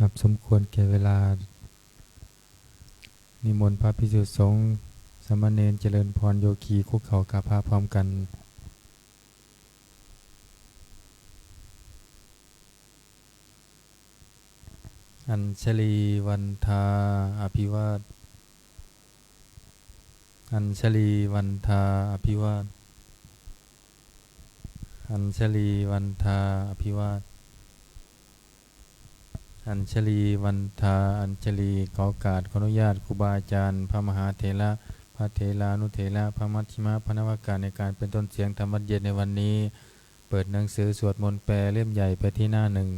ครับสมควรแก่เวลานิมนต์พระภิกษุสงฆ์สามเณรเจริญพรโยคีคุกเข่ากราบพระพร้อมกันอัญชลีวันทาอภิวาทอัญชลีวันทาอภิวาทอัญชลีวันทาอภิวาทอัญชลีวันทาอัญชลีขอโอกาสขออนุญาตครูบาอาจารย์พระมหาเถระพระเถรานุเถระพระมัชฌิมาพระนวากาในการเป็นต้นเสียงธรรมะเย็นในวันนี้เปิดหนังสือสวดมนต์แปลเล่มใหญ่ไปที่หน้าหนึ่ง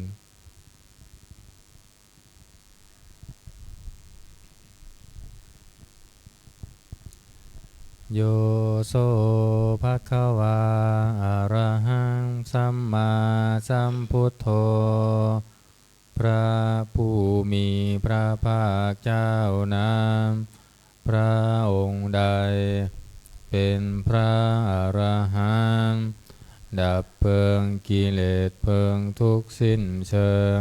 โยโสภะคะวาอะระหังสัมมาสัมพุทโธพระผู้มีพระภาคเจ้านั้นพระองค์ใดเป็นพระอรหันต์ดับเพลิงกิเลสเพลิงทุกข์สิ้นเชิง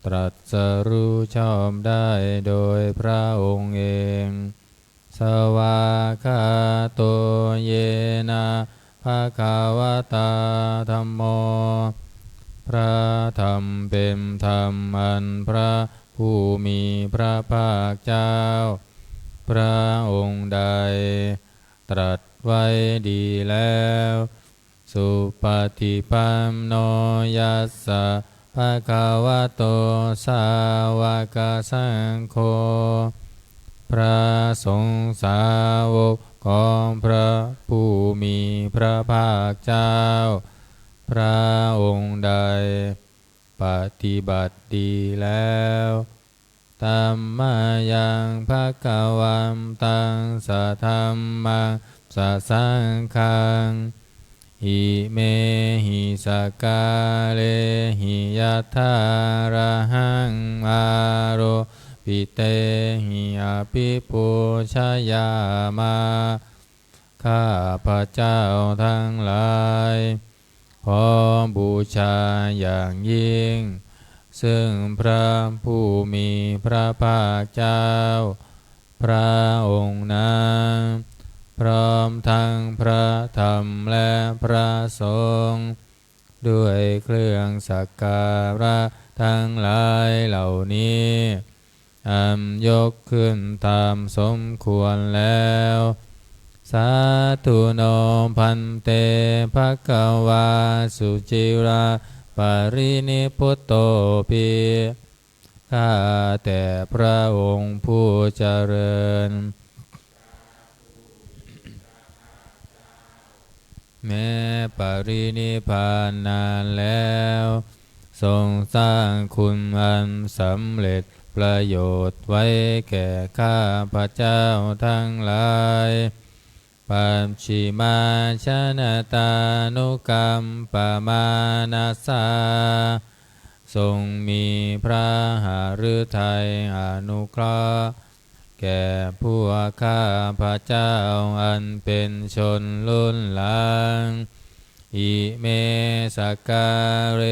ตรัสรู้ชอบได้โดยพระองค์เองสวากขาโตเยนะภะคะวะตาธัมโมพระธรรมเป็นธรรมอันพระผู้มีพระภาคเจ้าพระองค์ใดตรัสไว้ดีแล้วสุปฏิปันโนยัสสะภะคะวะโตสาวกสังโฆพระสงฆ์สาวกของพระผู้มีพระภาคเจ้าพระองค์ใดปฏิบัติดีแล้วธัมมายังภคะวันตังสะธัมมังสะสังฆังอิเมหิสกาเลหิยัตถาระหังอาโรปิเตหิอภิปูชยามาข้าพระเจ้าทั้งหลายขอบูชาอย่างยิ่งซึ่งพระผู้มีพระภาคเจ้าพระองค์นั้นพร้อมทั้งพระธรรมและพระสงฆ์ด้วยเครื่องสักการะทั้งหลายเหล่านี้ยกขึ้นตามสมควรแล้วสาธุโนพันเตภคะวาสุจิราปรินิพพุตโตปิข้าแต่พระองค์ผู้เจริญแม้ปรินิพพานนานแล้วทรงสร้างคุณอันสำเร็จประโยชน์ไว้แก่ข้าพระเจ้าทั้งหลายปัจฉิมาชนะตานุกรรมปมานาสาทรงมีพระหฤทัยอนุเคราะห์แก่พวกข้าพระเจ้าอันเป็นชนรุ่นหลังอิเมสการเร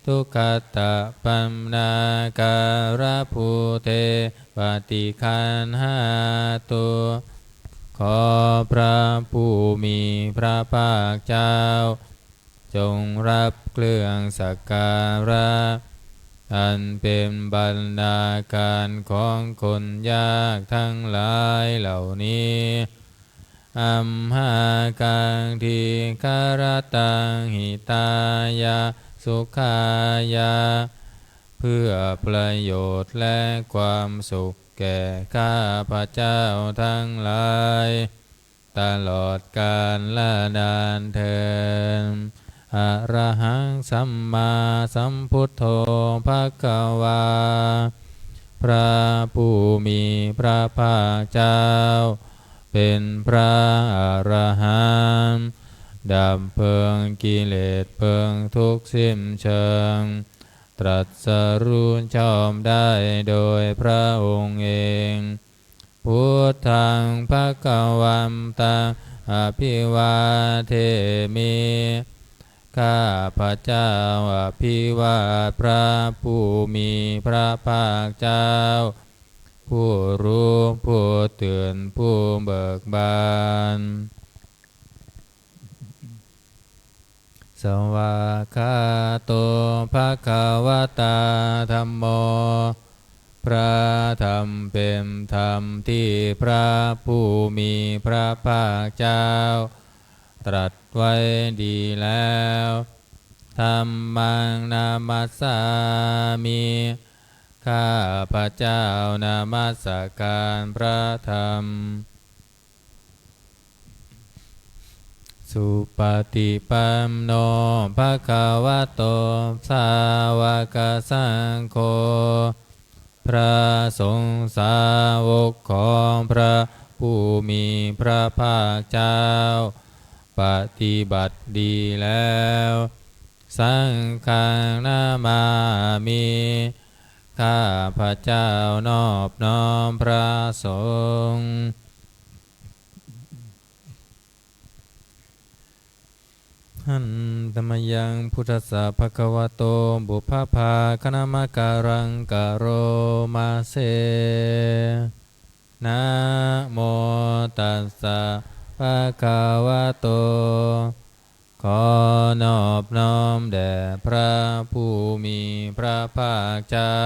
ทุกขตะปัมนาการะภูเทปฏิคันหาตุขอพระผู้มีพระภาคเจ้าจงรับเครื่องสักการะอันเป็นบรรณาการของคนยากทั้งหลายเหล่านี้อัมหากังทีคารตังหิตายาสุขายาเพื่อประโยชน์และความสุขแก่ข้าพระเจ้าทั้งหลายตลอดกาลและนานเทอญอะระหังสัมมาสัมพุทโธภคะวาพระผู้มีพระภาคเจ้าเป็นพระอรหันต์ดับเพลิงกิเลสเพลิงทุกข์สิ้นเชิงตรัสรู้ชอบได้โดยพระองค์เองพุทธังภคะวันตังอภิวาเทมิ ข้าพระเจ้าอภิวาทพระผู้มีพระภาคเจ้าผู้รู้ผู้ตื่นผู้เบิกบานสวากขาโตภควตาธัมโมพระธรรมเป็นธรรมที่พระผู้มีพระภาคเจ้าตรัสไว้ดีแล้วธัมมังนามัสสามิข้าพระเจ้านามัสการพระธรรมสุปฏิปันโนภะคะวะโตสาวกสังโฆพระสงฆ์สาวกของพระผู้มีพระภาคเจ้าปฏิบัติดีแล้วสังฆังนามามิข้าพระเจ้านอบน้อมพระสงฆ์หันธรรมยังพุทธัสสะภะคะวะโตบุพพาคณมการังกะโรมาเสนะโมตัสสะภะคะวะโตขอนอบน้อมแด่พระผู้มีพระภาคเจ้า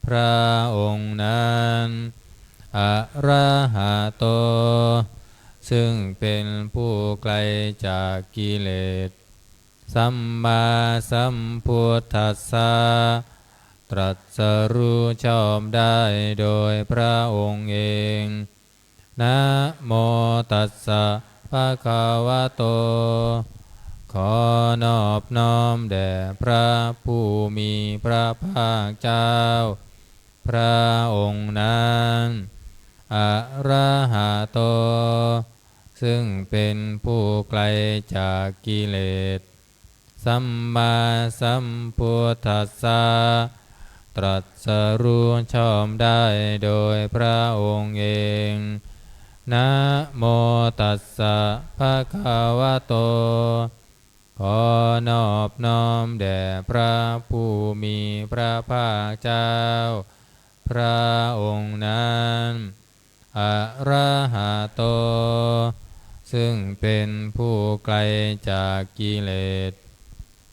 พระองค์นั้นอะระหะโตซึ่งเป็นผู้ไกลจากกิเลสสัมมาสัมพุทธัสสะตรัสรู้ชอบได้โดยพระองค์เองนะโมตัสสะภะคะวะโตขอนอบน้อมแด่พระผู้มีพระภาคเจ้าพระองค์นั้นอะระหะโตซึ่งเป็นผู้ไกลจากกิเลสสัมมาสัมพุทธัสสะตรัสรู้ชอบได้โดยพระองค์เองนะโมตัสสะภะคะวะโตขอนอบน้อมแด่พระผู้มีพระภาคเจ้าพระองค์นั้นอะระหะโตซึ่งเป็นผู้ไกลจากกิเลส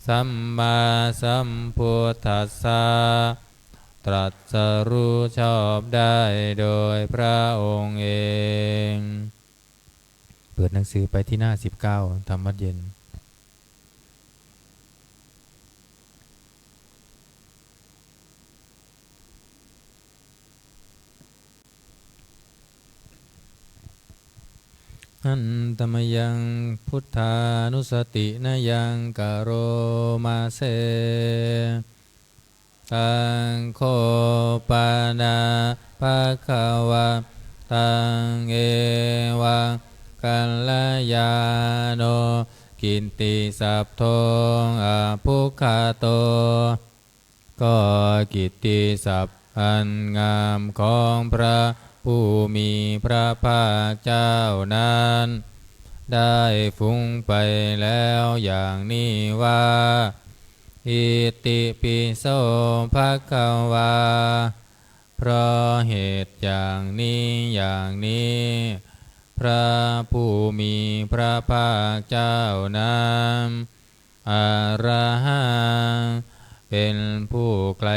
สัมมาสัมพุทธัสสะตรัสรู้ชอบได้โดยพระองค์เองเปิดหนังสือไปที่หน้า19ธรรมวัดเย็นหันตมยังพุทธานุสตินยังกโรมาเสตังโคปานาภะคะวะตังเอวังกัลยาโนกินติสัพโทอภุคาโตก็กิตติศัพท์อันงามของพระผู้มีพระภาคเจ้านั้นได้ฟุ้งไปแล้วอย่างนี้ว่าอิติปิโสภควาเพราะเหตุอย่างนี้พระผู้มีพระภาคเจ้านั้นอรหังเป็นผู้ไกล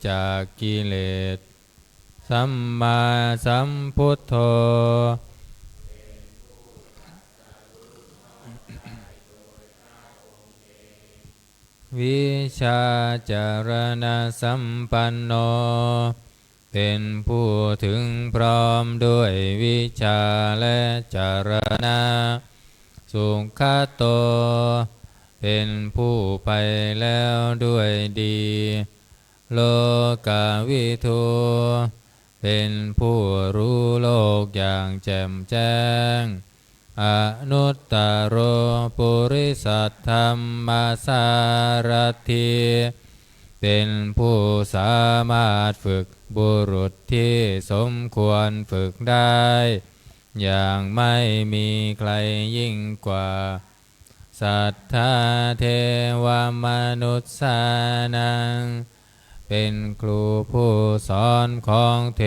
จากกิเลสสัมมาสัมพุทโธวิชาจารณสัมปันโนเป็นผู้ถึงพร้อมด้วยวิชาและจารณะสุขโตเป็นผู้ไปแล้วด้วยดีโลกวิทูเป็นผู้รู้โลกอย่างแจ่มแจ้งอนุตตโรปุริสัทธัมมาสารถิเป็นผู้สามารถฝึกบุรุษที่สมควรฝึกได้อย่างไม่มีใครยิ่งกว่า สัทธาเทวมนุษย์สานังเป็นครูผู้สอนของเท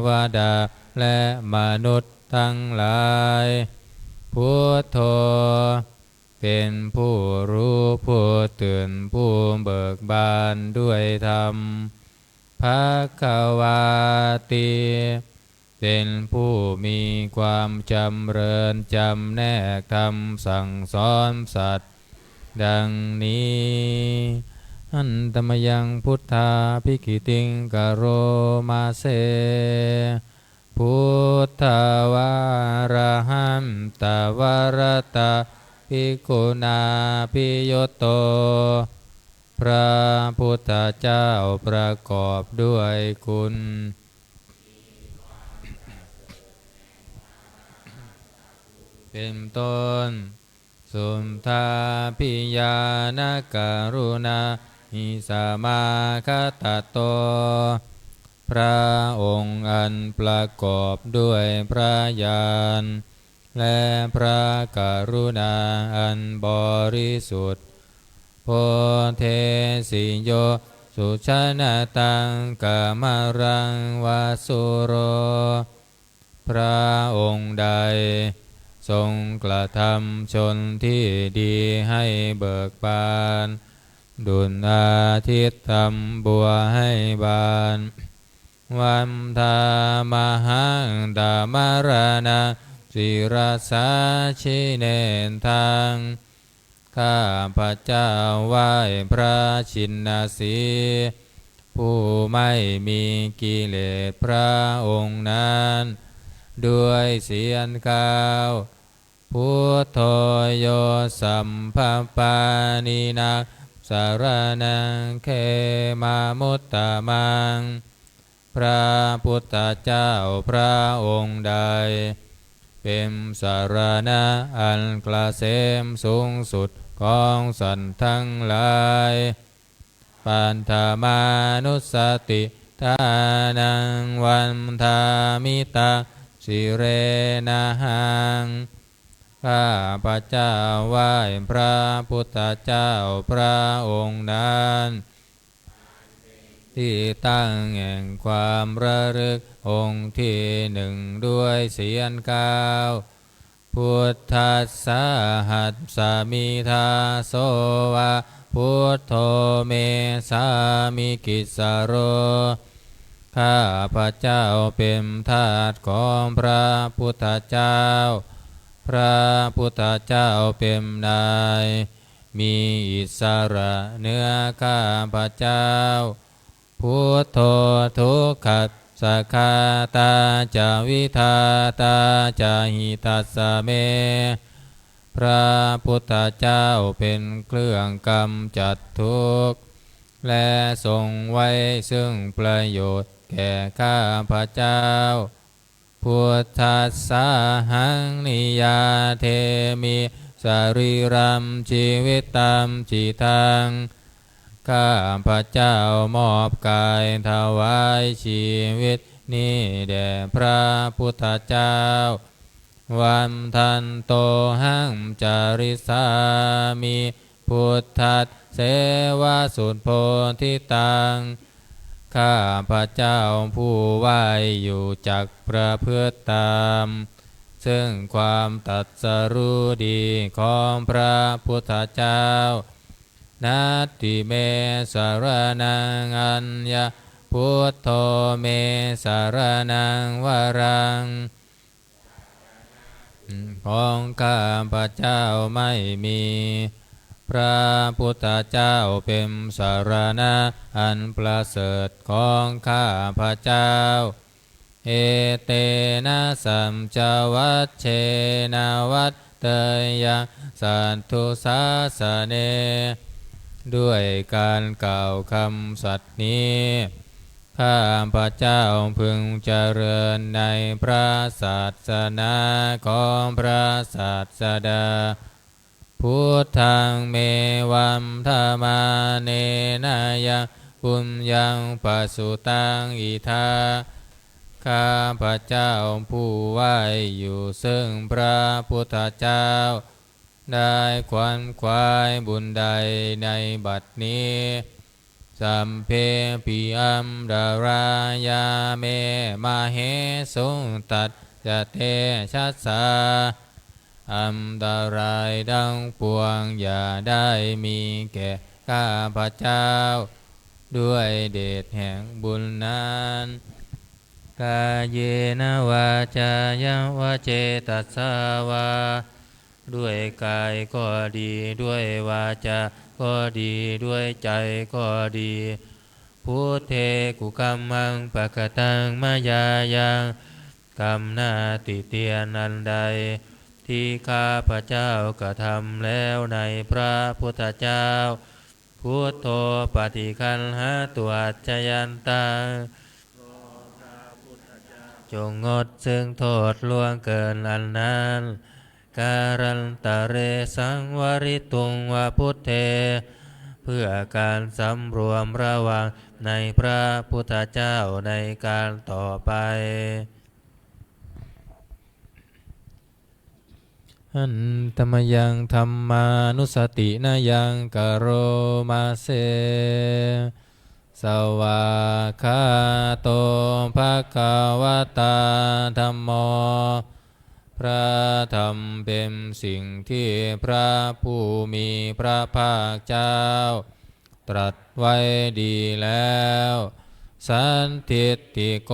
วดาและมนุษย์ทั้งหลายพุทโธเป็นผู้รู้ผู้ตื่นผู้เบิกบานด้วยธรรมภควาติเป็นผู้มีความจำเริญจำแนกธรรมสั่งสอนสัตว์ดังนี้อันตมยังพุทธาภิกขิติงกโรมาเสพุทธวาระหันตวรตาภิกขุนาภิโยโตพระพุทธเจ้าประกอบด้วยคุณเป็นต้นสุนทาพิยานการุณาหิสามาคตโตพระองค์อันประกอบด้วยพระญาณและพระกรุณาอันบริสุทธิ์โพเทสิโยสุชนะตังกามรังวาสุโรพระองค์ใดทรงกระทำชนที่ดีให้เบิกบานดุจอาทิตย์ทำบัวให้บานวันธามหังตามารณาศิรสาชิเนนทังข้าพระเจ้าไหว้พระชินสีผู้ไม่มีกิเลสพระองค์นั้นด้วยเสียงกล่าวพุทโธโยสัมภปานินาสารนังเขมามุตตะมังพระพุทธเจ้าพระองค์ใดเป็นสารณะอันเกษมสูงสุดของสัตว์ทั้งหลายปันธามานุสติทานังวันธามิตาสิเรนะหังข้าพระเจ้าไหว้พระพุทธเจ้าพระองค์นั้นที่ตั้งแห่งความระลึกองค์ที่หนึ่งด้วยเสียงกล่าวพุทธัสสะหัสสมิทาโสวะพุทโธเมสามิกิสโรข้าพระเจ้าเป็นทาสของพระพุทธเจ้าพระพุทธเจ้าเป็นนายมีอิสระเหนือข้าพระเจ้าพุทโธทุกขัสสะคาตาจาวิทาตาจาหิตัสสะเมพระพุทธเจ้าเป็นเครื่องกำจัดทุกข์และทรงไว้ซึ่งประโยชน์แก่ข้าพระเจ้าพุทธัสสะหังนิยาเทมิสรีรัมชีวิตตัมจิตังข้าพระเจ้ามอบกายถวายชีวิตนี้แด่พระพุทธเจ้าวันทันโตหังจาริสามิพุทธัสเสวะสุโพธิตังข้าพระเจ้าผู้ไหวอยู่จักประพฤติตามซึ่งความตรัสรู้ดีของพระพุทธเจ้านัตติเมสารนังอัญญาพุทโธเมสารนังวรังของข้าพระเจ้าไม่มีพระพุทธเจ้าเป็นสารณะอันประเสริฐของข้าพระเจ้าเอเตนะสัมจวัชเชนะวัตเตยะสัตถุสาสเนด้วยการกล่าวคำสัตย์นี้ข้าพระเจ้าพึงเจริญในพระศาสนาของพระศาสดาพุทธังเมวัมธรรมาเนนะยังปุญญังปัสสุตังอิทาข้าพระเจ้าผู้ไหวอยู่ซึ่งพระพุทธเจ้า ได้ควันควายบุญใดในบัดนี้สัมเพปิอัมดารายาเมมาเหสุงตัดจะเตชัสสาอันตรายดังปวงอย่าได้มีแก่ข้าพระเจ้าด้วยเดชแห่งบุญนั้นกายเยนวาจายาวเจตัสสาวาด้วยกายก็ดีด้วยวาจาก็ดีด้วยใจก็ดีพุทเทกุกัมมังปะกตังมายายังกรรมนาติเตียนอันใดที่ข้าพระเจ้ากระทำแล้วในพระพุทธเจ้าพุทโธปฏิคันหาตัวจยันตังจงงดซึ่งโทษล่วงเกินอันนั้นการันตะเรสังวริตุงวาพุทเทเพื่อการสำรวมระวังในพระพุทธเจ้าในการต่อไปอันตมยังธรรมานุสตินายังกโรมาเสสวาคาโตภะคะวะตาธัมโมพระธรรมเป็นสิ่งที่พระผู้มีพระภาคเจ้าตรัสไว้ดีแล้วสันทิฏฐิโก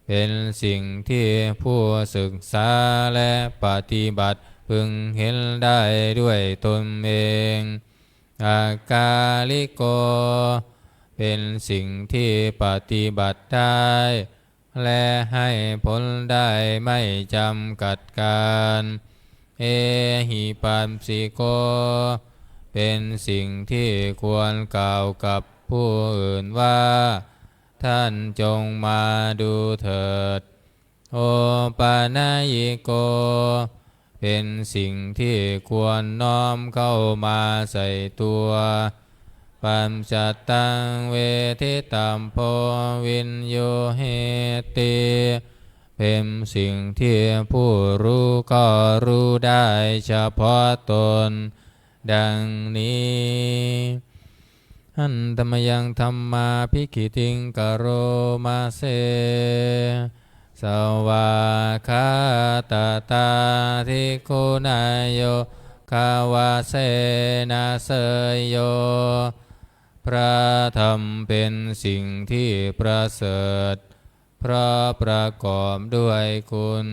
เป็นสิ่งที่ผู้ศึกษาและปฏิบัติพึงเห็นได้ด้วยตนเองอากาลิโกเป็นสิ่งที่ปฏิบัติได้และให้ผลได้ไม่จำกัดการเอหิปัสสิโกเป็นสิ่งที่ควรกล่าวกับผู้อื่นว่าท่านจงมาดูเถิดโอปานายิโกเป็นสิ่งที่ควรน้อมเข้ามาใส่ตัวปัญจตังเวทิตัมโพวินโยเหติเป็นสิ่งที่ผู้รู้ก็รู้ได้เฉพาะตนดังนี้อันตมยังธรรมาภิกขิติงกโรมาเสสวาคาตาตาทิคุนายโยคาวาเสนาเสยโยพระธรรมเป็นสิ่งที่ประเสริฐเพราะประกอบด้วยคุณ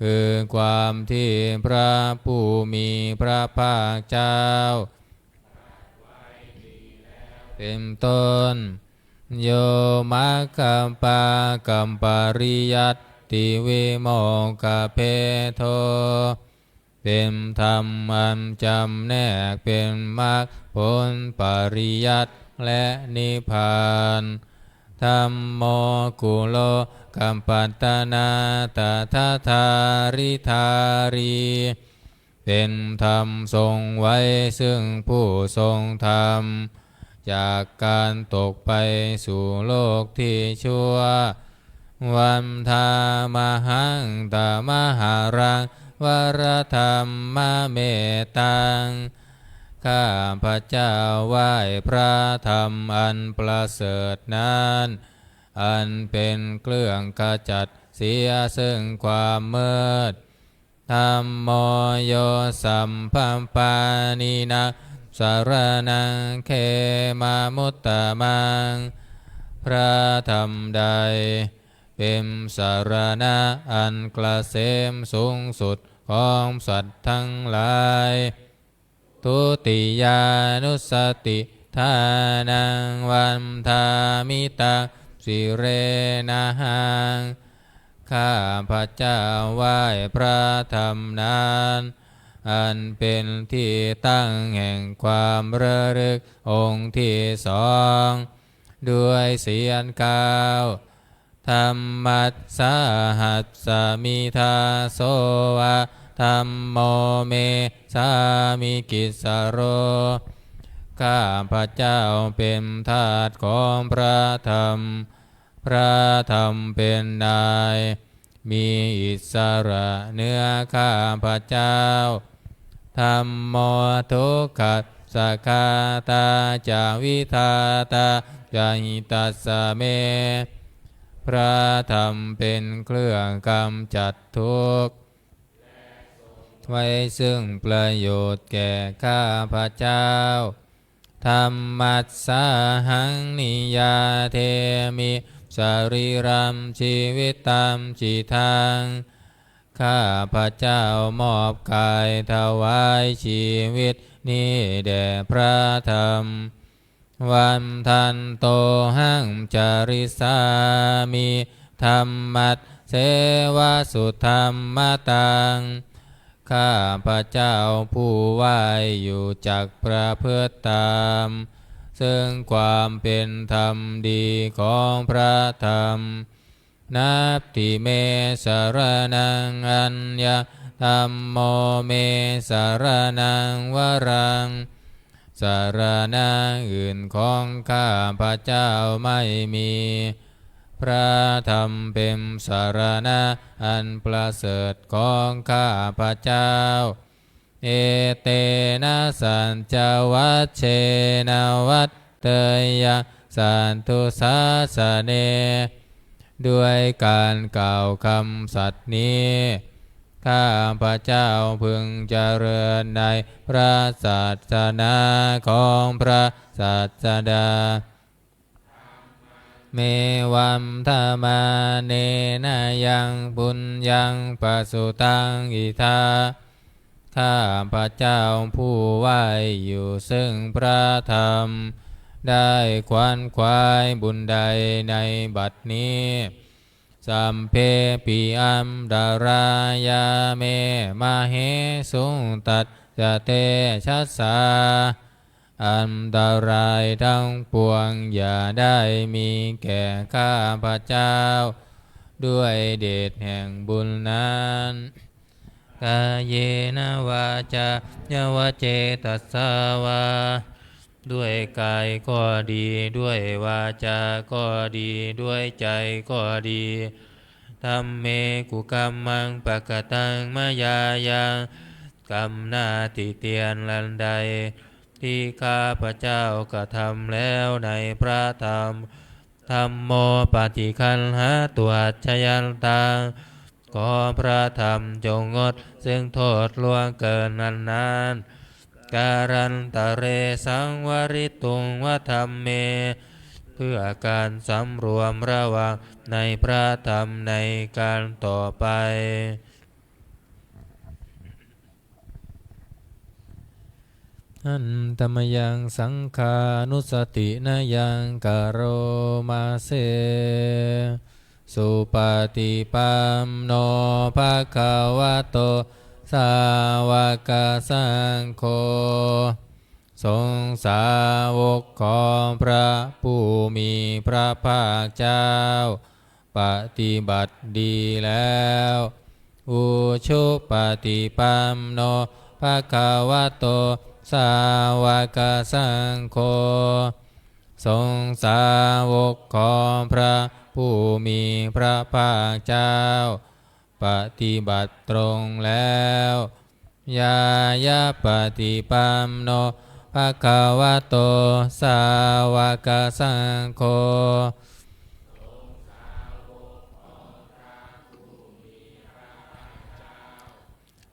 คือความที่พระผู้มีพระภาคเจ้าเป็นต้นโยมัคคัมปากัมปริยัตติวิโมกขเพโทเป็นธรรมอันจำแนกเป็นมรรคผลปริยัติและนิพพานธัมโมกุโลกัมปัตตนาตถาธาริธารีเป็นธรรมทรงไว้ซึ่งผู้ทรงธรรมจากการตกไปสู่โลกที่ชั่ววันธามหังตามหารังวรธรรมเมตตังข้าพระเจ้าไหว้พระธรรมอันประเสริฐนั้นอันเป็นเครื่องขจัดเสียซึ่งความมืดธัมโมโยสัมพัมปานินะสารนังเขมามุตตะมังพระธรรมใดเป็นสารณะอันเกษมสูงสุดของสัตว์ทั้งหลายทุติยานุสติทานังวันทามิตังสิเรนะหังข้าพระเจ้าไหว้พระธรรมนั้นอันเป็นที่ตั้งแห่งความระลึกองค์ที่สองด้วยเสียงกล่าวธรรมัสสหัสสมิทาโสวะธัมโมเมสามิกิสโรข้าพระเจ้าเป็นทาสของพระธรรมพระธรรมเป็นนายมีอิสระเหนือข้าพระเจ้า ธัมโมทุกขัสสะคาตาจาวิทาตาจาหิตัสสะเมพระธรรมเป็นเครื่องกำจัดทุกข์ไว้ซึ่งประโยชน์แก่ข้าพเจ้าธรรมัสสาหังนิยาเทมิสรีรัมชีวิตตามจิตังข้าพเจ้ามอบกายถวายชีวิตนี้แด่พระธรรมวันทันโตหังจาริสามิธรรมัสเสวะสุธรรมตังข้าพเจ้าผู้ไหวอยู่จักประพฤติตามซึ่งความเป็นธรรมดีของพระธรรมนัตถิเมสรนังอัญญธัมโมเมสรนังวรังสารณะอื่นของข้าพเจ้าไม่มีพระธรรมเป็นสารณะอันประเสริฐของข้าพเจ้าเอเตนะสัญจวัชเชนะวัตเตยะสันตุสาสเนด้วยการกล่าวคำสัตย์นี้ข้าพเจ้าพึงเจริญในพระศาสนาของพระศาสดาเมวัมธามาเนนะยังบุญยังปสุตังอิทาข้าพเจ้าผู้ไหวอยู่ซึ่งพระธรรมได้ขวนขวายบุญใดในบัดนี้สัมเพปิอัมดารายาเมมาเหสุงตัดจะเตชัสสาอันตรายทั้งปวงอย่าได้มีแก่ข้าพเจ้าด้วยเดชแห่งบุญนั้นกายเยนะวาจายวเจตัสสาวาด้วยกายก็ดีด้วยวาจาก็ดีด้วยใจก็ดีธัมเมกุกัมมังปะกตังมายายังกรรมหน้าติเตียนลันใดที่ข้าพเจ้ากระทำแล้วในพระธรรมธัมโมปฏิคันหาตัวชยันตังขอพระธรรมจงงดซึ่งโทษล่วงเกินนั้นการันตะเรสังวริตุงวธรรมเมเพื่อการสำรวมระวังในพระธรรมในการต่อไปอันตมยังสังขานุสตินายังกโรมาเสสุปฏิปัมโนภะคะวะโตสาวกสังโฆสงฆ์สาวกของพระผู้มีพระภาคเจ้าปฏิบัติดีแล้วอุชุปฏิปัมโนภะคะวะโตสาวกสังโฆสงฆ์สาวกของพระผู้มีพระภาคเจ้าปฏิบัติตรงแล้วยายาปฏิปัมโนภะคะวะโตสาวกสังโฆ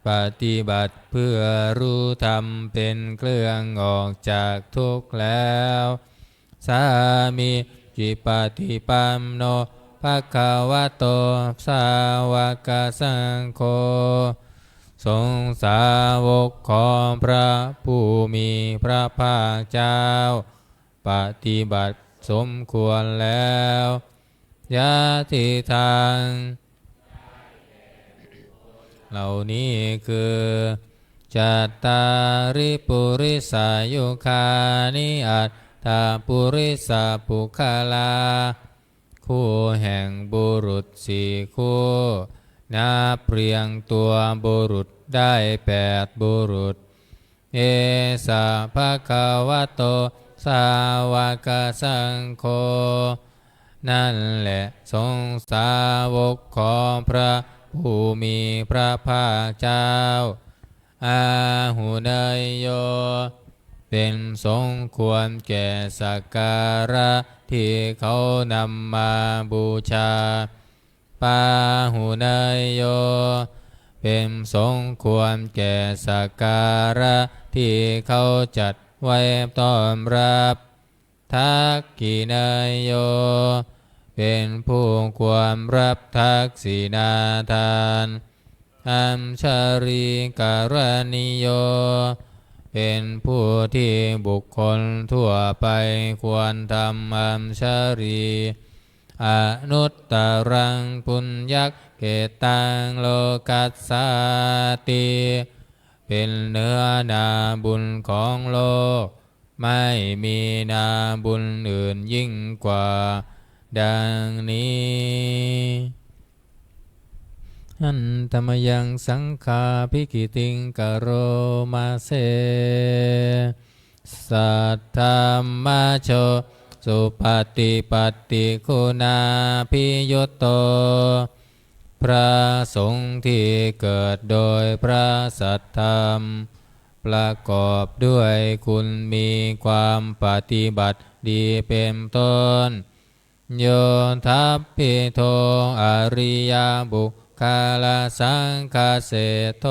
ปฏิบัติเพื่อรู้ธรรมเป็นเครื่องออกจากทุกข์แล้วสามิจิปฏิปัมโนภะคะวะโตสาวกสังโฆสงฆ์สาวกของพระผู้มีพระภาคเจ้าปฏิบัติสมควรแล้วยะทิทางเหล่านี้คือจัตตาริปุริสายุคานิอัตถปุริสปุคลาคู่แห่งบุรุษสี่คู่นับเรียงตัวบุรุษได้8บุรุษเอสะภะคะวะโตสาวกสังโฆนั่นแหละสงฆ์สาวกของพระผู้มีพระภาคเจ้า อาหุเนยโยเป็นสมควรแก่สักการะที่เขานำมาบูชาปาหุเนยโยเป็นสมควรแก่สักการะที่เขาจัดไว้ต้อนรับทักขิเนยโยเป็นผู้ควรรับทักษิณาทานอัมชารีการณิโยเป็นผู้ที่บุคคลทั่วไปควรทำอัมชารีอนุตตรังปุญญักเกตังโลกัสสาติเป็นเนื้อนาบุญของโลกไม่มีนาบุญอื่นยิ่งกว่าดังนี้อันธรรมยังสังฆาภิกิติงกโรมาเสสัทธรรมโชสุปฏิปัตติคุณาภิยุตโตพระสงฆ์ที่เกิดโดยพระสัทธรรมประกอบด้วยคุณมีความปฏิบัติดีเป็นต้นโยทัพพิโทอริยบุคคลสังฆเสโท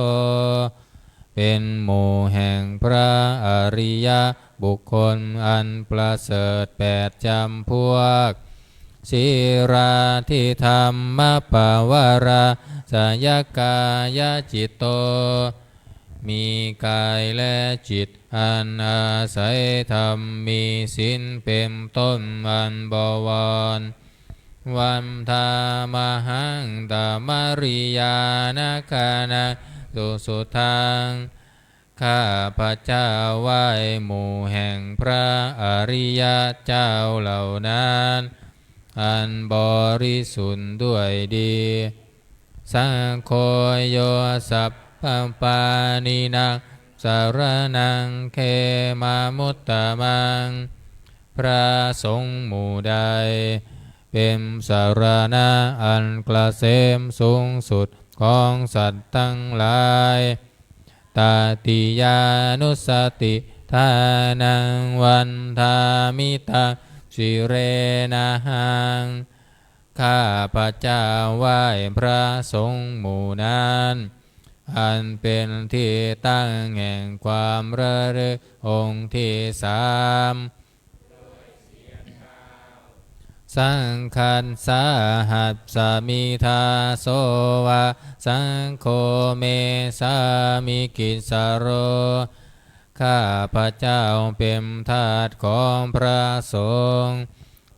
เป็นหมู่แห่งพระอริยบุคคลอันประเสริฐ8จำพวกศิราทิธรรมปวาราสยกายจิตโตมีกายและจิตอันอาศัยธรรมมีศีลเป็นต้นอันบวรวันธามหังตามริยานาคานาสุทังข้าพระเจ้าไหว้หมู่แห่งพระอริยเจ้าเหล่านั้นอันบริสุทธิ์ด้วยดีสังโฆโยสัพปานินังสารนังเขมามุตตมังพระสงฆ์หมู่ใดเป็นสารณะอันเกษมสูงสุดของสัตว์ทั้งหลายตติยานุสติทานังวันทามิตังสิเรนะหังข้าพระเจ้าไหว้พระสงฆ์หมู่นั้นอันเป็นที่ตั้งแห่งความระลึกองค์ที่สามสังขันสาหัสสมิทาโสวะสังโฆเมสามิกิสโรข้าพระเจ้าเป็นทาสของพระสงฆ์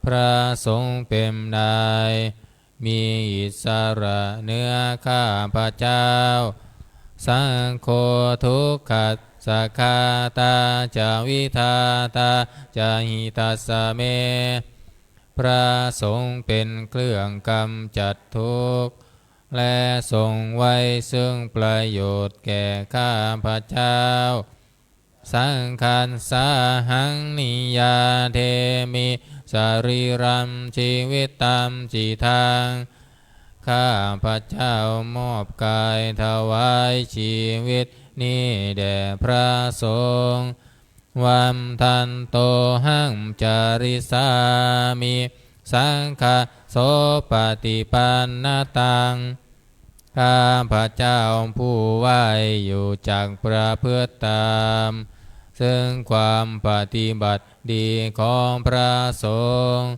พระสงฆ์เป็นนายมีอิสระเหนือข้าพระเจ้าสังโฆทุกขัสสะคาตาจาวิทาตาจาหิตัสสะเมพระสงฆ์เป็นเครื่องกำจัดทุกข์และทรงไว้ซึ่งประโยชน์แก่ข้าพระเจ้าสังฆัสสาหังนิยาเทมิสรีรัมชีวิตตามจิตังข้าพระเจ้ามอบกายถวายชีวิตนี้แด่พระสงฆ์วัมทันโตหังจาริสามิสังฆโสปฏิปันนตังข้าพระเจ้าผู้ไหวอยู่จากประพฤติตามซึ่งความปฏิบัติดีของพระสงฆ์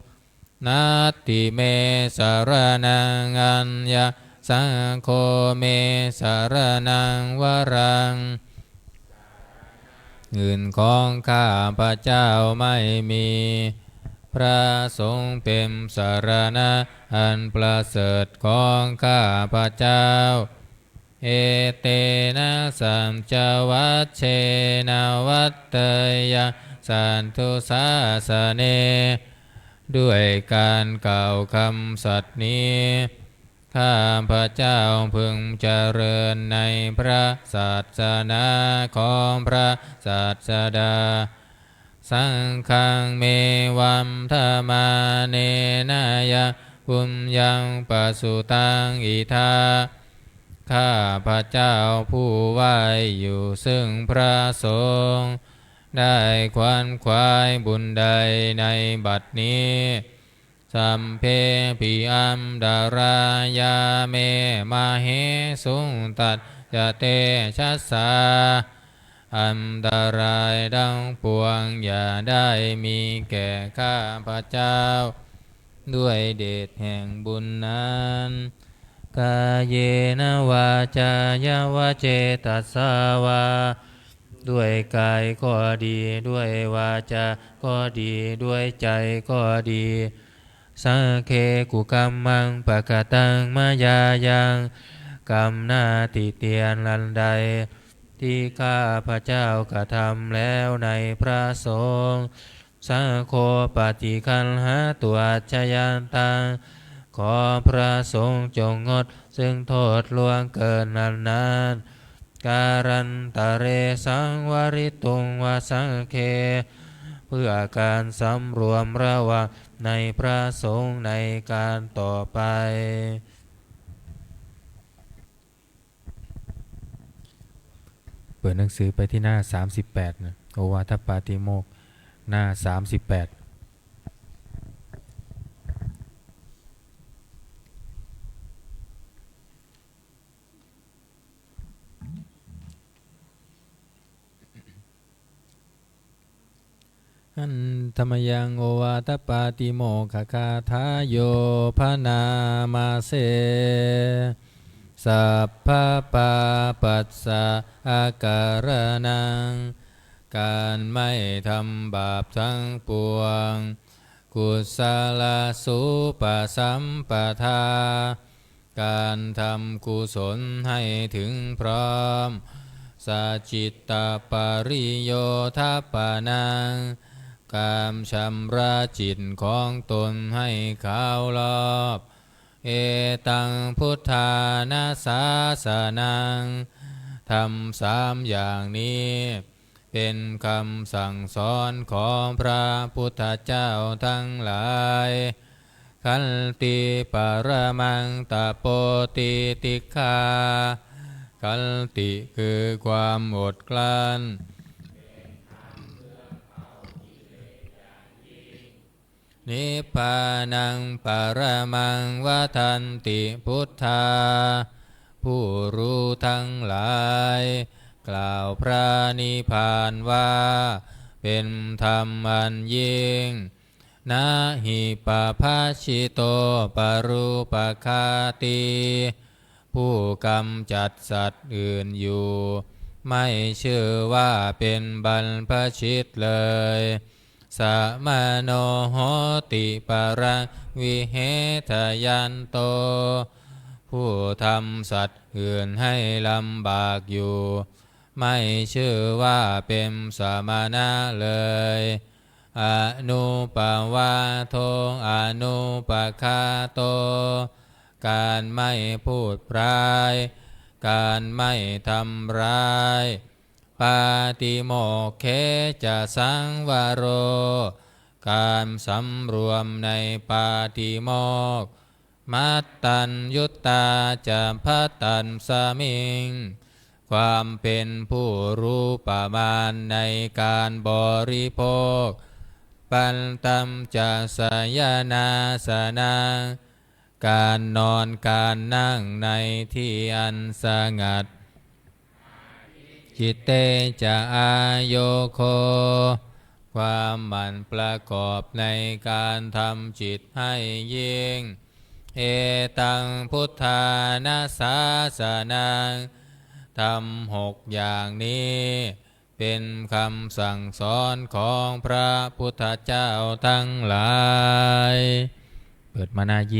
นัตติเมสารนังอัญญสังโฆเมสารนังวรังอื่นของข้าพระเจ้าไม่มีพระสงฆ์เป็นสารณะอันประเสริฐของข้าพระเจ้าเอเตนะสัมจวัชเชนะวัตเตยะสันตุสาสเนด้วยการกล่าวคำสัตย์นี้ข้าพระเจ้าพึงเจริญในพระศาสนาของพระศาสดาสังฆังเมวัมธมาเนนายะปุญญังปสุตังอิทา ข้าพระเจ้าผู้ไหว้อยู่ซึ่งพระสงฆ์ได้ขวนขวายบุญใดในบัดนี้สัมเพปิอัมดารายาเมมาเหสุงตัดยะเตชัสสาอันตรายดังปวงอย่าได้มีแก่ข้าพระเจ้าด้วยเดชแห่งบุญนั้นกายเยนวาจายาวะเจตัสสาวาด้วยกายก็ดีด้วยวาจาก็ดีด้วยใจก็ดีสังเคกุกรรมังปะกตังมายายังกรรมหน้าติเตียนลันใดที่ข้าพระเจ้ากระทำแล้วในพระสงฆ์สังโฆปฏิคันหาตัวชยันตังขอพระสงฆ์จงงดซึ่งโทษล่วงเกินนั้นการันตะเรสังวริตุงวสังเคเพื่อการสำรวมระวังในพระสงฆ์ในการต่อไปเปิดหนังสือไปที่หน้า38นะโอวาทปาติโมกข์หน้า38อันธรรมยังโอวาทปาติโมกขคาทาโยพนามาเสสัพพะปาปัสสะอาการนังการไม่ทำบาปทั้งปวงกุศลสุปสัมปทาการทำกุศลให้ถึงพร้อมสัจจิตตปริโยทัปปานังการชำระจิตของตนให้ขาวรอบเอตังพุทธานาสาสนังทำ3อย่างนี้เป็นคำสั่งสอนของพระพุทธเจ้าทั้งหลายขันติปรมังตโปติติฆาขันติคือความอดกลั้นนิพพานังปรมังวทันติพุทธาผู้รู้ทั้งหลายกล่าวพระนิพพานว่าเป็นธรรมอันยิ่งนะหิปภาชิโตปรูปคาติผู้กำจัดสัตว์อื่นอยู่ไม่ชื่อว่าเป็นบรรพชิตเลยสัมโนโหติปรังวิเหทยันโตผู้ทำสัตว์อื่นให้ลำบากอยู่ไม่ชื่อว่าเป็นสมณะเลยอนุปวาโทอนุปคาโตการไม่พูดพร้ายการไม่ทำร้ายปาติโมกเขจะสังวโรการสำรวมในปาติโมกข์มัตตัญยุตตาจะพัตตัญสมิงความเป็นผู้รู้ประมาณในการบริโภคปันตัมจะสยนาสนังการนอนการนั่งในที่อันสงัดจิตเตจะอายโยโคความหมั่นประกอบในการทำจิตให้ยิ่งเอตังพุทธานาสาสนังทำ6อย่างนี้เป็นคำสั่งสอนของพระพุทธเจ้าทั้งหลายเปิดมาหน้า27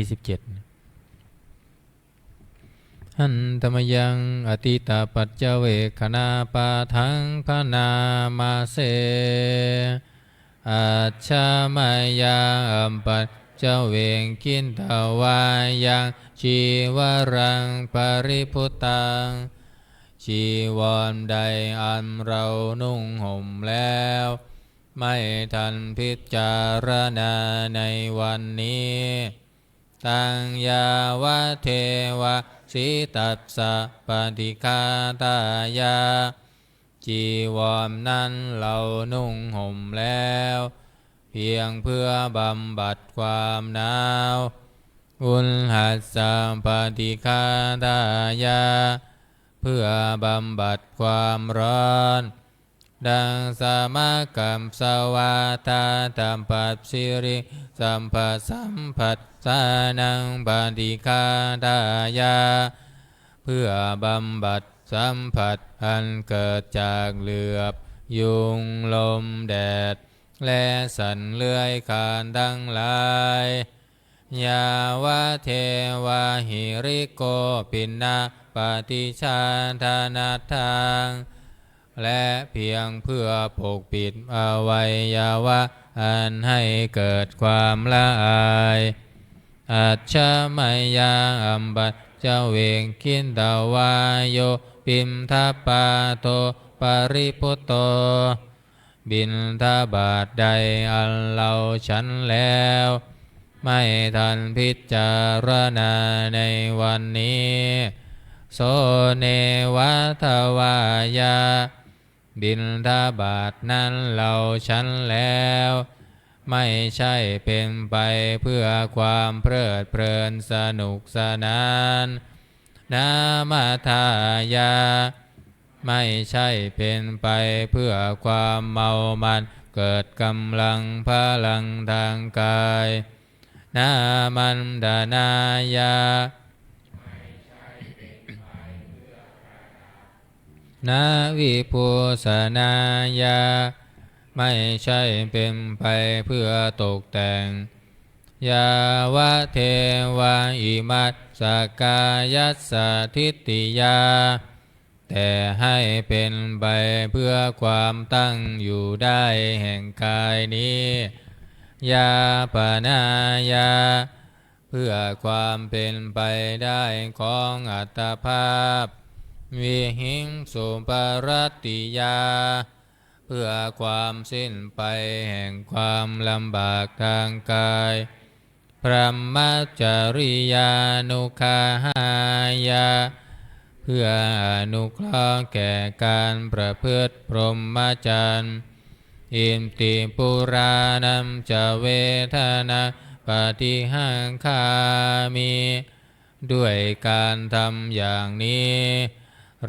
หันธรรมยังอติตาปัจเจเวคขณาปาทังพนามาเสอาชามายาอัมปัจเจเวงคินทวายังชีวรังปริพุตังชีวรใดอันเรานุ่งห่มแล้วไม่ทันพิจารณาในวันนี้ ตังยาวะเทวะสิตัสสะปฏิฆาตายาจีวรนั้นเรานุ่งห่มแล้วเพียงเพื่อบำบัดความหนาวอุลหัสสะปฏิฆาตายาเพื่อบำบัดความร้อนดังสมกัมสวาตาตัมปัสสิริสัมปัสสัมผัสสานังปฏิฆาตายาเพื่อบำบัดสัมผัสอันเกิดจากเหลือบยุงลมแดดและสัตว์เลื้อยคลานทั้งหลายยาวะเทวะหิริโกปินะปฏิชาธานาทังและเพียงเพื่อปกปิดอวัยวะอันให้เกิดความละอายอัจฉมยาอัมบัจเจเวงคินตาวายโยปิมทัปปาโตปริพุตโตบิณฑบาตใดอันเราฉันแล้วไม่ทันพิจารณาในวันนี้โสเนวัฏวายาบิณฑบาตนั้นเราฉันแล้วไม่ใช่เป็นไปเพื่อความเพลิดเพลินสนุกสนานนามาทายาไม่ใช่เป็นไปเพื่อความเมามันเกิดกำลังพลังทางกายนามันดานายานาวิภูสนายาไม่ใช่เป็นไปเพื่อตกแต่งยาวะเทวะอิมัสสกายัสสทิฏฐิยาแต่ให้เป็นไปเพื่อความตั้งอยู่ได้แห่งกายนี้ยาปนายาเพื่อความเป็นไปได้ของอัตภาพวิหิงสุปรติยาเพื่อความสิ้นไปแห่งความลำบากทางกายพรหมจริยานุคาหายาเพื่ออนุเคราะห์แก่การประพฤติพรหมจรรย์อินติปุรานัมจะเวทนาปฏิหังคามิด้วยการทำอย่างนี้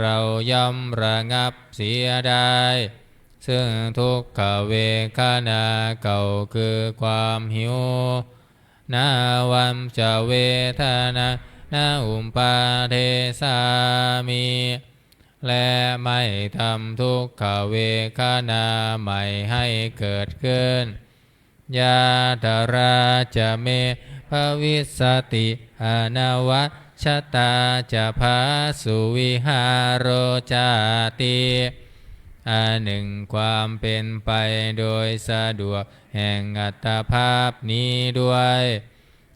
เราย่อมระงับเสียได้ซึ่งทุกขเวทนาเก่าคือความหิวนาวัมจะเวทนานาอุปาเทสามิและไม่ทำทุกขเวทนาใหม่ให้เกิดขึ้นยาตราจะเมภวิสติอนวัชชตาจะพาสุวิหารโรจาติอันหนึ่งความเป็นไปโดยสะดวกแห่งอัตภาพนี้ด้วย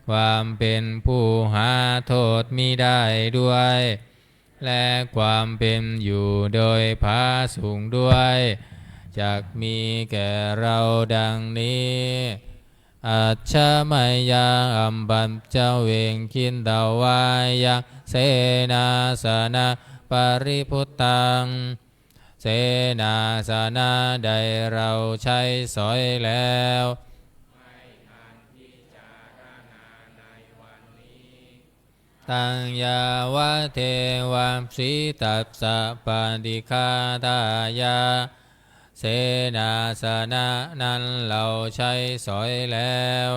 ความเป็นผู้หาโทษมิได้ด้วยและความเป็นอยู่โดยผาสูงด้วยจักมีแก่เราดังนี้อัจฉมยาอัมบัมเจ้าเวงคินตาวายะเสนาสนะปริพุตตังเสนาสนะใดเราใช้สอยแล้วตังยาวะเทวะสิตัสสะปฏิฆาตายาเสนาสนะนั้นเราใช้สอยแล้ว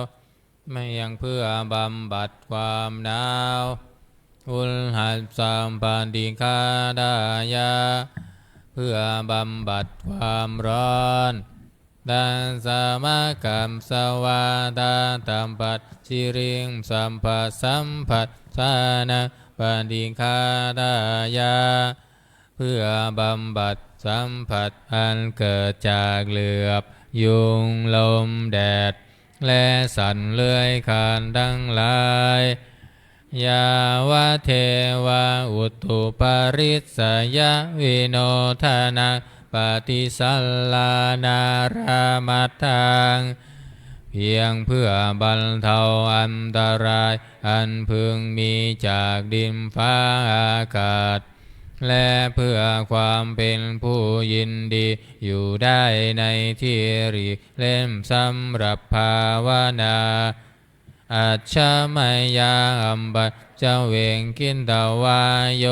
ไม่ยังเพื่อบำบัดความหนาวอุลหัสสัมปฏิฆาตายาเพื่อบำบัดความร้อนดังสมกัมสวาตาตัมปัสสิริงสัมปัสสัมผัสสานะปฏิฆาตายาเพื่อบำบัดสัมผัสอันเกิดจากเหลือบยุงลมแดดและสัตว์เลื้อยคลานทั้งหลายยาวะเทวะอุตุปริสยวิโนทนาปฏิสัลลานารามัตถัง เพียงเพื่อบรรเทาอันตรายอันพึงมีจากดินฟ้าอากาศและเพื่อความเป็นผู้ยินดีอยู่ได้ในที่หลีกเล่นสำหรับภาวนาอัจฉมยาอัมบัจเจเวงกินตวายโย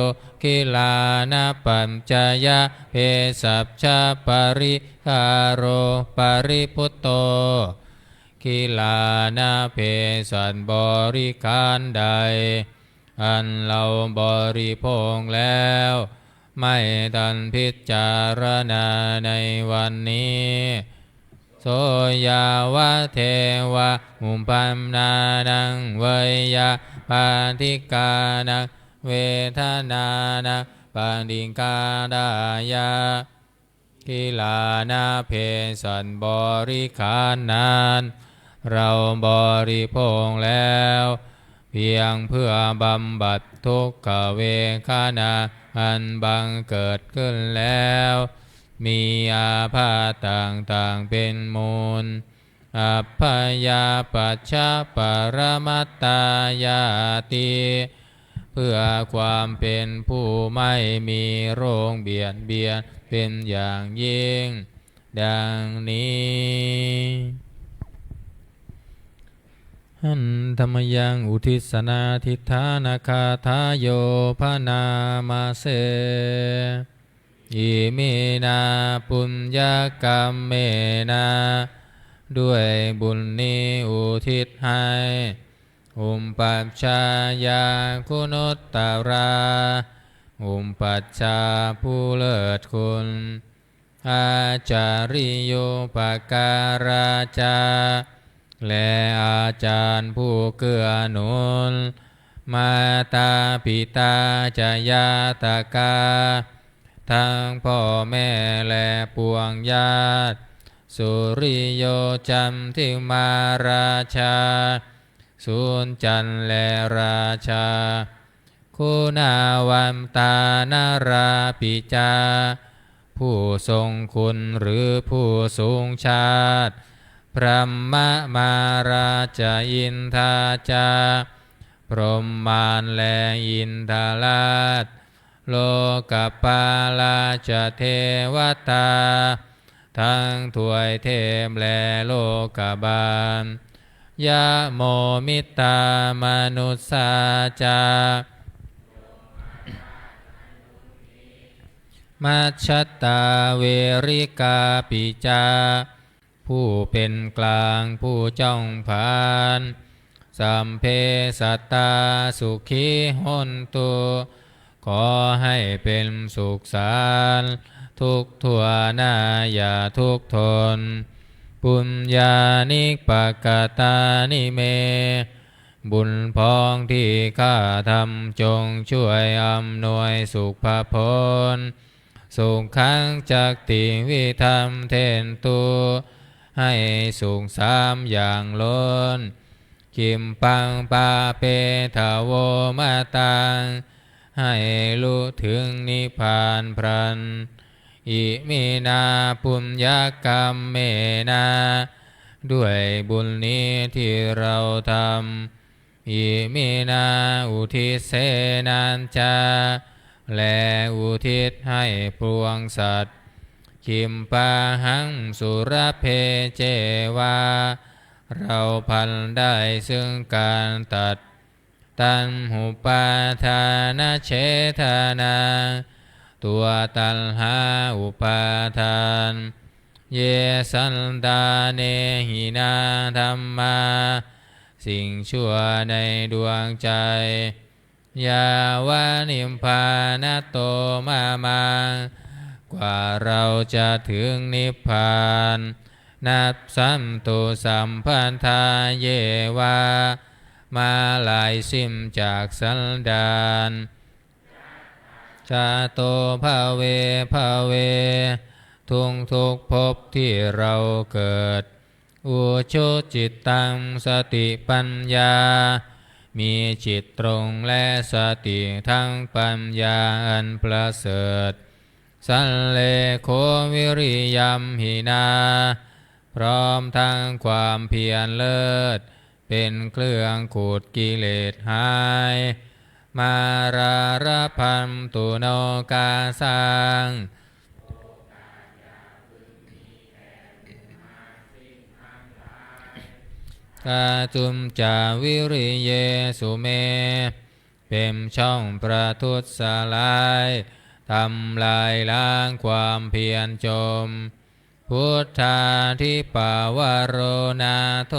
คิลานะปัญจยะเพสัพชะปริคาโรปริพุตโตคิลานะเพสันบริการใดอันเราบริโภคแล้วไม่ทันพิจารณาในวันนี้โสยาวะเทวะมุปปัมนานังเวยะปาทิกานังเวทนานังปาดิกาดายะกิลานาเพสันบริขารนานเราบริโภคแล้วเพียงเพื่อบำบัดทุกขเวทนาอันบังเกิดขึ้นแล้วมีอาพาธต่างๆเป็นมูลอัพพยาปัชชะปรมัตตายาติเพื่อความเป็นผู้ไม่มีโรคเบียดเบียนเป็นอย่างยิ่งดังนี้หันธรรมยังอุทิศนาทิฏฐานาคาทายโยพนามาเสอิมินาปุญญกรรมเมนาด้วยบุญนี้อุทิศให้อุมปัชฌายาคุณุตตราอุมปัชฌาผู้เลิศคุณอาจาริโยปการาจาและอาจารย์ผู้เกื้อหนุนมาตาปิตาจายาตกาทั้งพ่อแม่และปวงญาติสุริโยจันทิมาราชาสุนจันและราชาคุณาวันตานาราปิจาผู้ทรงคุณหรือผู้สูงชาติพระมมาราชอินทาจาพรหมานและอินทราชโลกปาลาจเทวตาทั้งถวยเทพและโลกบาลยะโมมิตามนุสสาจามัชฌัตตาเวริกาปิจาผู้เป็นกลางผู้จ้องผานสัมเพสัตตาสุขีหนตุขอให้เป็นสุขสันต์ทุกทั่วหน้าอย่าทุกข์ทนปุญญานิปกตานิเมบุญพองที่ข้าทำจงช่วยอำนวยสุขผลสุขขังจักติวิธรรมเทนตุให้สุขสามอย่างล้นคิมปังปาเปทาโวมาตังให้รู้ถึงนิพพานพรันอิมินาปุญญกรรมเมนาด้วยบุญนี้ที่เราทำอิมินาอุทิศเสนัญจาและอุทิศให้ปวงสัตว์คิมปาหังสุรเพเจวาเราพันได้ซึ่งการตัดตันหุปาทานาเฉทนาตัวตัณหาอุปาทานเยสันดาเนหินาธรรมาสิ่งชั่วในดวงใจยาวานิมพานโตมามังกว่าเราจะถึงนิพพานนับสัมตุสัมพันธาเยวามาลายสิ้นจากสันดานชาโตภาเวภาเวทุกภพที่เราเกิดอุชุจิตตังสติปัญญามีจิตตรงและสติทั้งปัญญาอันประเสริฐสันเลโควิริยัมหินา พร้อมทั้งความเพียรเลิศเป็นเครื่องขูดกิเลสหายมาราระพันตุโนกาสังกาจุมจาวิริเยสุเมเป็นช่องประทุษลายทำลายล้างความเพียรจมพุทธาธิปาวโรนาโท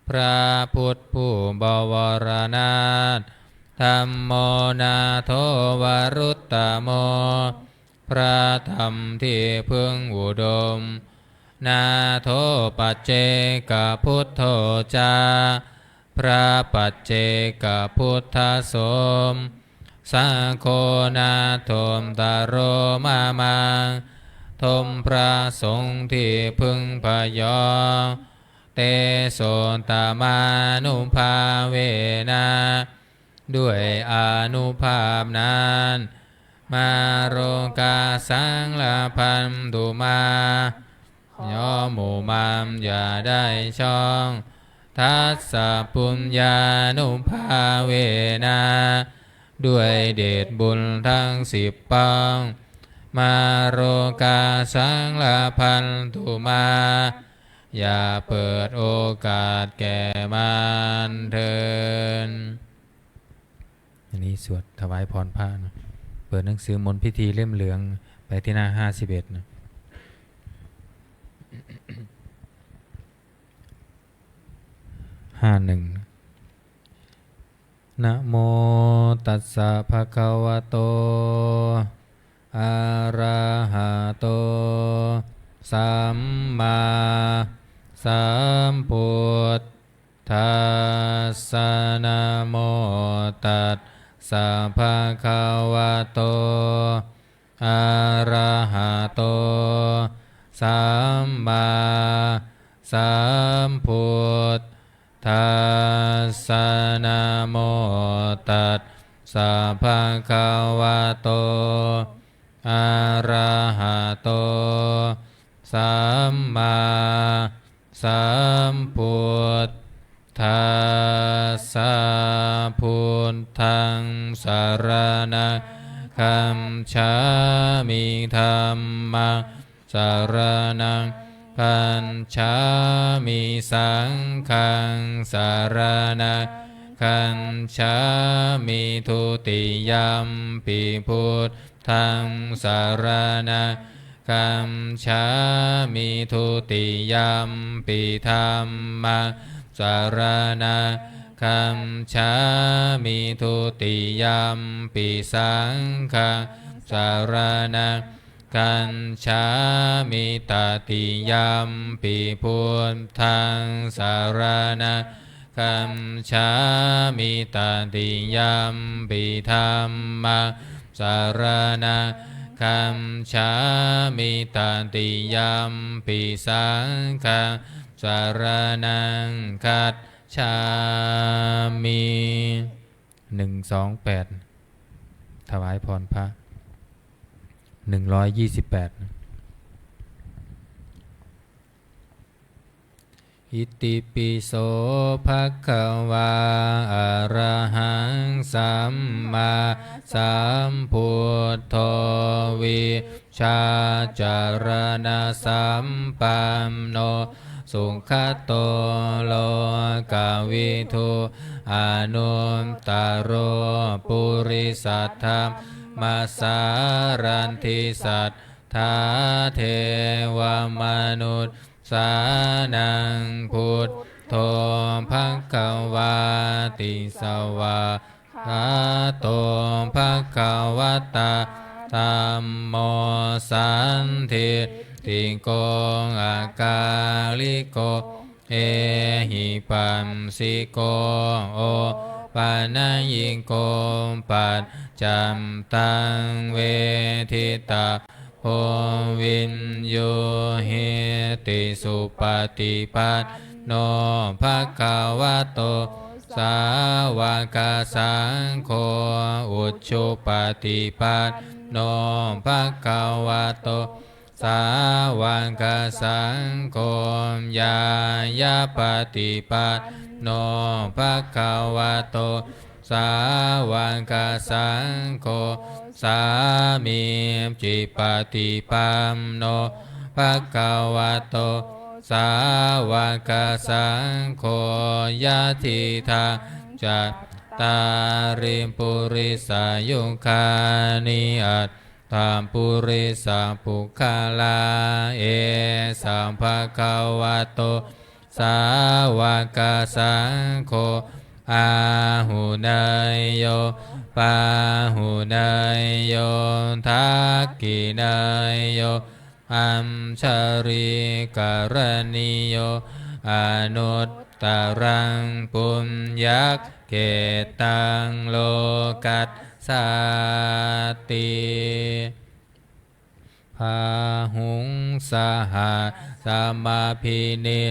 พระพุทธผู้บวรนาถธัมโมนาโทวรุตตโมพระธรรมที่พึงอุดมนาโทปัจเจกพุทโธจาพระปัจเจกพุทธสมสังโฆนาโทมตโรมามังทมพระสงฆ์ที่พึงพยองเตโสตมานุภาเวนะด้วยอานุภาพนั้นมาโรกาสังลาพันตุมาย่อหมู่มามอย่าได้ช่องทัสสะปุญญานุภาเวนะด้วยเดชบุญทั้ง10ปองมาโรกาสังลาพันตุมาอย่าเปิดโอกาสแก่มันเถิดอันนี้สวดถวายพรพระนะเปิดหนังสือมนต์พิธีเล่มเหลืองไปที่หน้า51นะนะโมตัสสะภะคะวะโตอะระหะโตสัมมาสัมพุทธัสสะนะโมตัสสะภะคะวะโตอะระหะโตสัมมาสัมพุทธัสสะนะโมตัสสะภะคะวะโตอะระหะโตสัมมาสัมพุทธัสสะพุทธังสรณังคัมฉามิธัมมังสรณังคัมฉามิสังฆังสรณังคัมฉามิทุติยัมปิพุทธังสรณังคัมฉามิทุติยัมปิธัมมังสรณังคัมฉามิทุติยัมปิสังฆังสรณังคัมฉามิตติยัมปิพุทธังสรณังคัมฉามิตติยัมปิธัมมังสรณังคัมฉามิตติยัมปิสังฆังสรณังคัจฉามิ128ถวายพรพระ128อิติปิโสภะคะวาอะระหังสัมมาสัมพุทโธวิชาจารณสัมปันโนสุขโตโลกวิทูอนุตตโรปุริสัทธมมาสารันติสัทธาเทวมนุษย์สานังพุทโธภคะวาติสวาคาโตภคะวตาธัมโมสันทิติโกอากาลิโกเอหิปัสสิโกโอปานายิโกปัจจัมตังเวทิตาโพวินโยเหติสุปฏิปันโนภคะวะโตสาวกสังโฆอุจจุปฏิปันโนภคะวะโตส สาวกสังโฆญายาปฏิปันโนภะคะวะโตสาวกสังโฆสามีจิปฏิปันโนภะคะวะโตสาวกสังโฆยะทิทาจัตตาริปุริสายุคานิอัตถามปุริสาปุคาลาเอสัมภะคะวะโตสาวกสังโฆอาหุเนยโยปาหุเนยโยทักขิเนยโยอัมชริกรณิโยอนุตตรังปุญญเกตังโลกัสสาติพาหุงสหสมาพินิ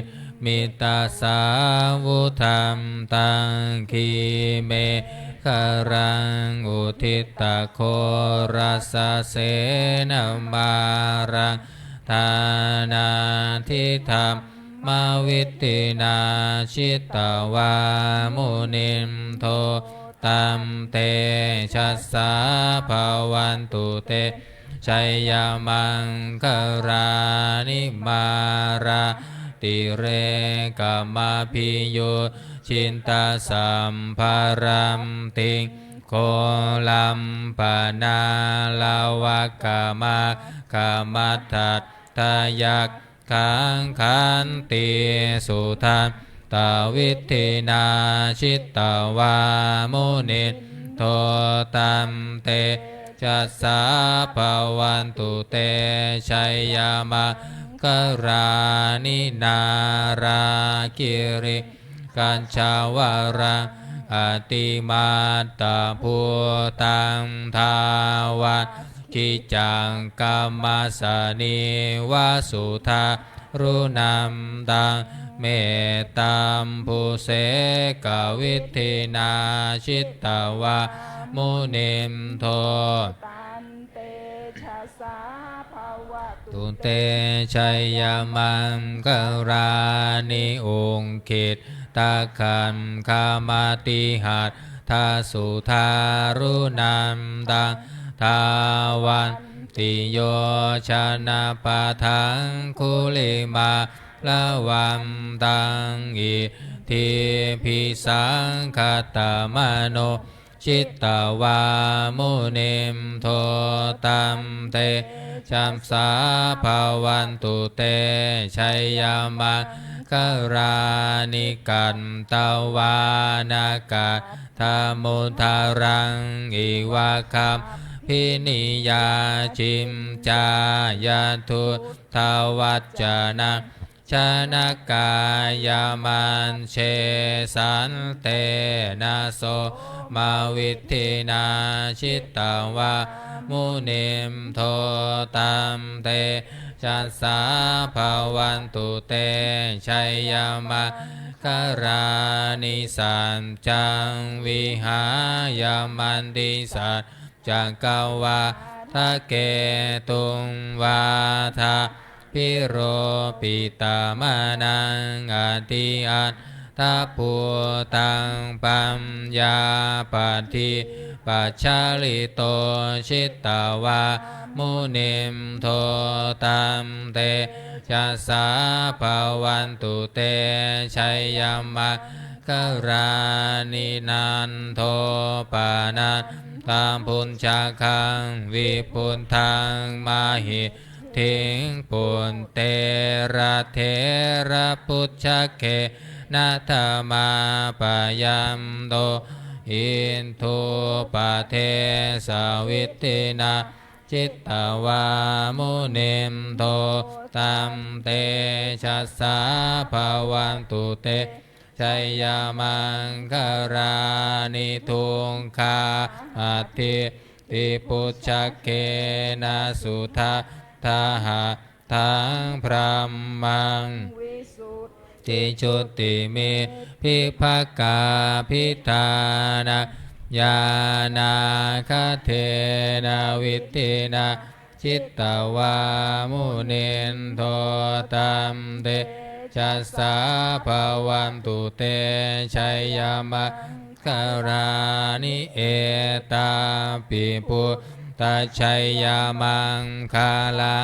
มิตาสาวุธรรมตังคีเมคารังอุทิตาโครัสเสนมารังทานาทิธรรมมาวิตินาชิตาวามุนินโทตัมเตชัสสาภาวันตุเตชัยยามังคารานิมาราติเรกามาพิโยชินตาสัมภารัมติงโคลัมปนาลาวกามากามัตถัตตายักขังขันติสุทันตาวิธินาชิตตาวามุนิโทตัมเตจัสสาภาวันตุเตชัยยามกรานินาราคิริกัญชาวารังอติมาตตาภูตังทาวันกิจังกัมมัสสนิวาสุธารุนัมตังเมตตามภูเสกวิธินาชิตตาวามุนิมโทตุเตชัยยามังกรานิองคิตตะขันคามาติหัตทาสุธารุนัมตังทาวันติโยชนะปะทังคุลิมาละวัมตังอิทิพิสังคตมโนชิตตาวามุนิมโทตัมเตชัมสาภาวันตุเตชัยยามกรานิกันตวานากาธามุทารังอิวาคัมพินิยาจิมจายาทุทาวัจจนะชนกายามันเชสันเตนะโสมาวิธินาชิตตาวามุนิมโทตัมเตชัสสาภาวันตุเตชัยยามกรานิสันจังวิหายามันติสัจจังกวาทะเกตุงวาทาพิโรปิตามานังอติอัตถะภูตังปัมยาปฏิปัจฉาลิโตชิตตาวามุนิมโทตัมเตชัสสาภาวันตุเตชัยยามกรานินันโทปานันตามพุญชาคังวิพุนทางมาหิทิงปุนเตระเทระพุทธเคนาธมาปยัมโตอินทุปเทสวิตินาจิตตวามุนิมโทตัมเตชัสสาภาวันตุเตชัยยามังคารานิทุงคาอัตถิติปุชเกนะสุทาทาหะทังพระมังติจุติเมพิภกาพิธานาญาณาคเทนาวิตินา จิตตวามุนินโทตัมเตจัสสาภวันตุเตชัยยามะการานิเอตาปิปุตตชัยยามังคาลา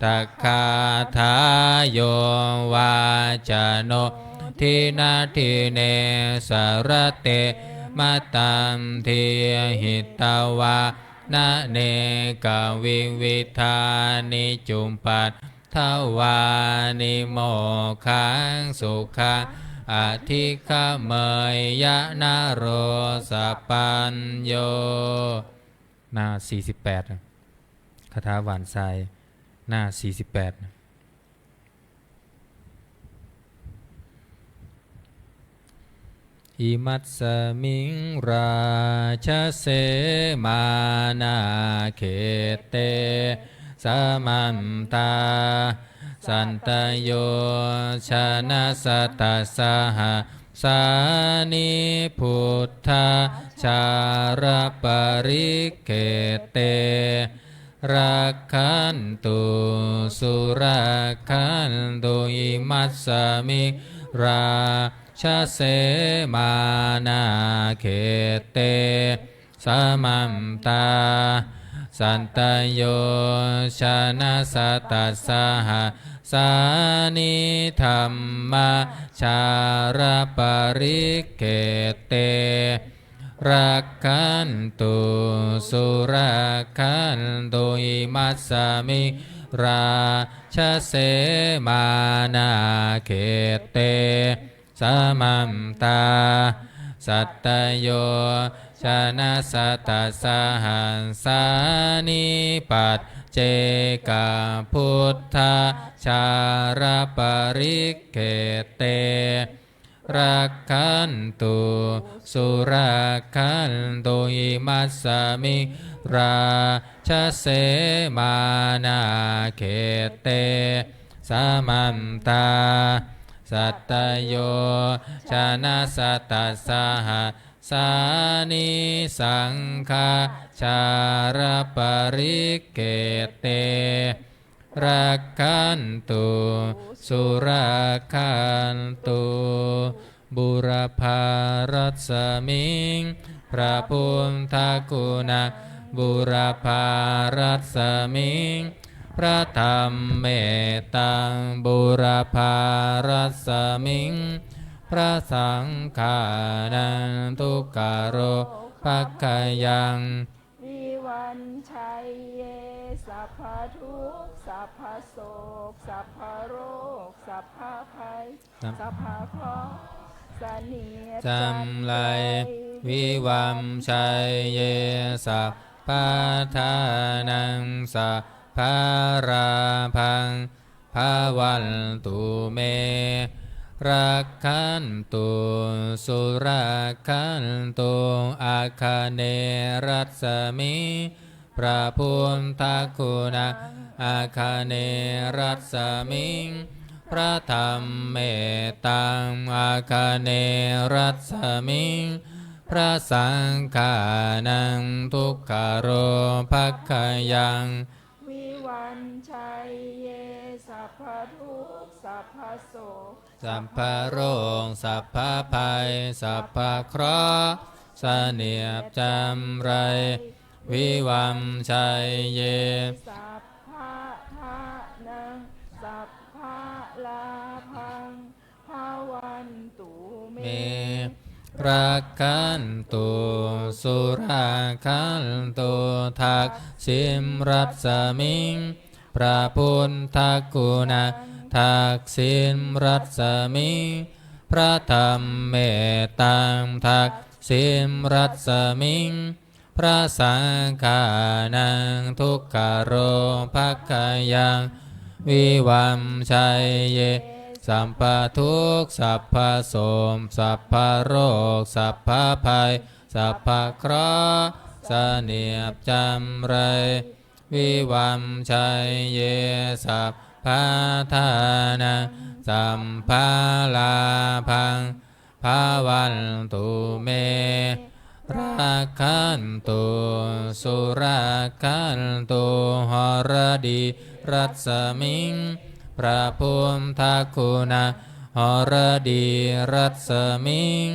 ตักขาทายโยวาจโนทินาทิเนสารเตมตัมทิหิตวานะเนกวิวิธานิจุมปัตทวานิโมขังสุขังอธิคเมยยะนาโรสัพปัญโยหน้า48คาถาหวานทรายหน้า48อิมัตสมิงราชเสมานาเขเตสมันตาสันตโยชนะสัตตสหสานิพุทธาชารปริเกเตรักขันตุสุรักขันตุอิมัสสมิราชเสมานาเขเตสมัมตาสันตโยชนะสัตตสหสานิธรรมชารปริเกเตรักขันตุสุรักขันตุอิมัสสมิราชเสมานาเขเตสมัมตาสัตตโยชนะสัตตสหัสสานิปัจเจกพุทธาชารปริเกเตรักขันตุสุรักขันตุอิมัสสมิราชเสมานาเขเตสมัมตาสัตตโยชนะสัตตสหัสสานิสังฆาชารปริเกเตรักขันตุสุรักขันตุบุรพารัสมิงพระพุทธคุณาบุรพารัสมิงพระธรรมเมตตังบุรพารัสมิงพระสังฆานังทุกขโรภัคคยังวิวันชัยเยสัพพทุกข์สัพพโศกสัพพโรคสัพพภัยสัพพเคราะห์เสนียดจำไลวิวัมชัยเยสัพพทานังสัพพาราพังภาวันตุเมรักขันตุสุรักขันตุอาคาเนรัสมิพระพุทธคุณาอาคาเนรัสมิงพระธรรมเมตตังอาคาเนรัสมิงพระสังฆานังทุกขโรภัคคยังวิวันชัยเยสัพพทุกข์สัพพโศกสัพพโรคสัพพภัยสัพพเคราะห์เสนียดจำไรวิวัมชัยเยสัพพะทะนังสัพพะลาภังภาวันตุเมรักขันตุสุรักขันตุทักษิมรัสมิงพระพุทธคุณาทักษิมรัสมิงพระธรรมเมตตังทักษิมรัสมิงพระสังฆานังทุกขโรภัคคยังวิวัมชัยเยสัมปทุกข์สัพพโสมสัพพโรคสัพพภัยสัพพเคราะห์เสนียดจำไรวิวัมชัยเยสัพพทานังสัมภาลาพังภาวันตุเม ราคันตุสุราคันตุหรดีรัสมิงพระพุทธคุณาหรดีรัสมิง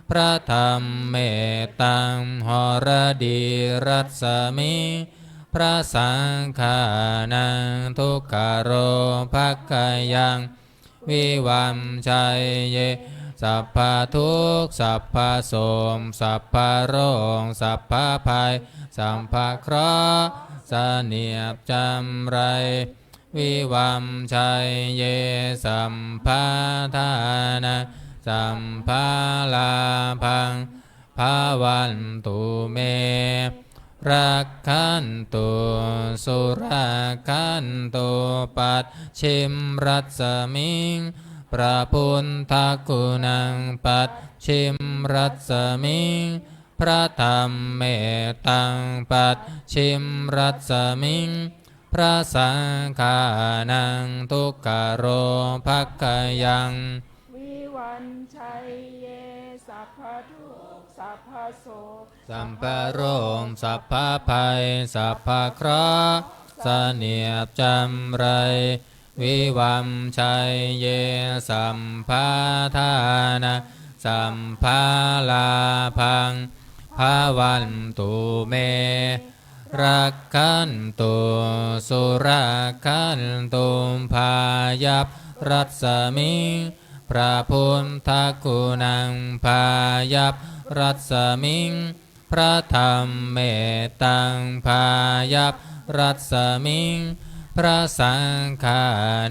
พระธรรมเมตตังหรดีรัสมิงพระสังฆานังทุกขโรภักขยังวิวัมชัยเยสัพพทุกข์สัพพโสมสัพพโรคสัพพภัยสัมภเคราะห์เสนียบจำไรวิวัมชัยเยสัมภาทานะสัมภาลาพังภาวันตุเมรักขันตุสุราคันตุปัจฉิมรัสมิงพระพุทธคุณังปัจฉิมรัสมิงพระธรรมเมตตังปัจฉิมรัสมิงพระสังฆานังทุกขโรภักขยังวิวันชัยเยสัพพทุกข์สัพพโสกสัมภโรคสัพพภัยสัพพเคราะห์เสนียบจำไรวิวัมชัยเยสัมภาทานะสัมภาลาพังภาวันตุเมรักขันตุสุราคันตุพายัพรัสมิงพระพุทธคุณังพายัพรัสมิงพระธรรมเมตตังพายัพรัสมิงพระสังฆา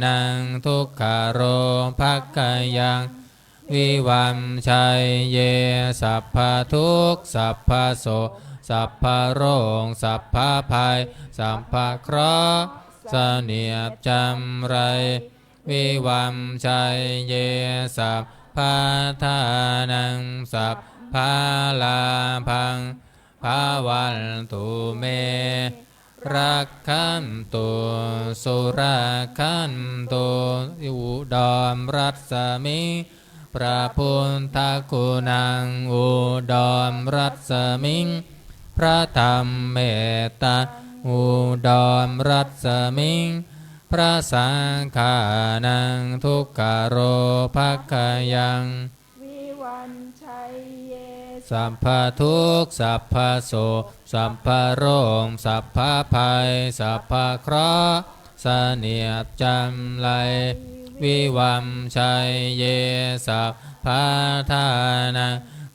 นังทุกขโรภักขยังวิวัมชัยเยสัพพทุกข์สัพพโสสัพพโรคสัพพภัยสัพพเคราะห์เสนียบจำไรวิวัมชัยเยสัพพทานังสัพพาลาพังภาวันตุเมรักขันตุสุราคันตุอุดมรัสมิงพระพุทธคุณังอุดมรัสมิงพระธรรมเมตตาอุดมรัสมิงพระสังฆานังทุกขโรภักขยังวิวันชัยเยสัพพทุกข์สัพพโสสัพพโรคสัพพภัยสัพพเคราะห์เสนียบจำไรวิวัมชัยเยสัพพทานะ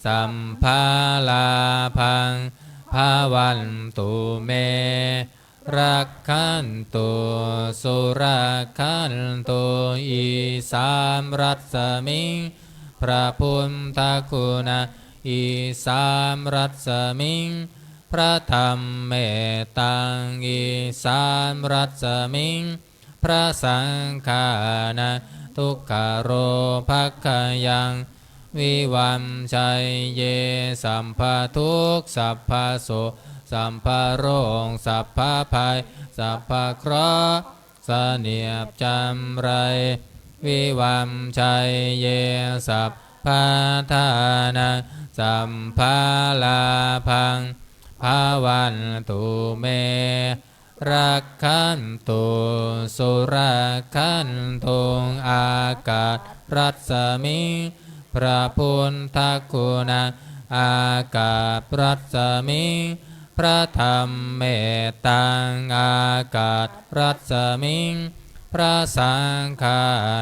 สัมภาลาพังภาวันตุเมรักขันตุสุราคันตุอีสามรัสมิงพระพุทธคุณาอีสามรัสมิงพระธรรมเมตตังอีสามรัสมิงพระสังฆานะทุกขโรภักขยังวิวัมชัยเยสัมภทุกข์สัพพโสสัมภโรคสัพพภัยสัพพเคราะห์เสนียบจำไรวิวัมชัยเยสัพพทานะสัมภาลาพังภาวันตุเมรักขันตุสุราคันตุอากาศรัสมิงพระพุทธคุณาอากาศรัสมิงพระธรรมเมตตังอากาศรัสมิงพระสังฆา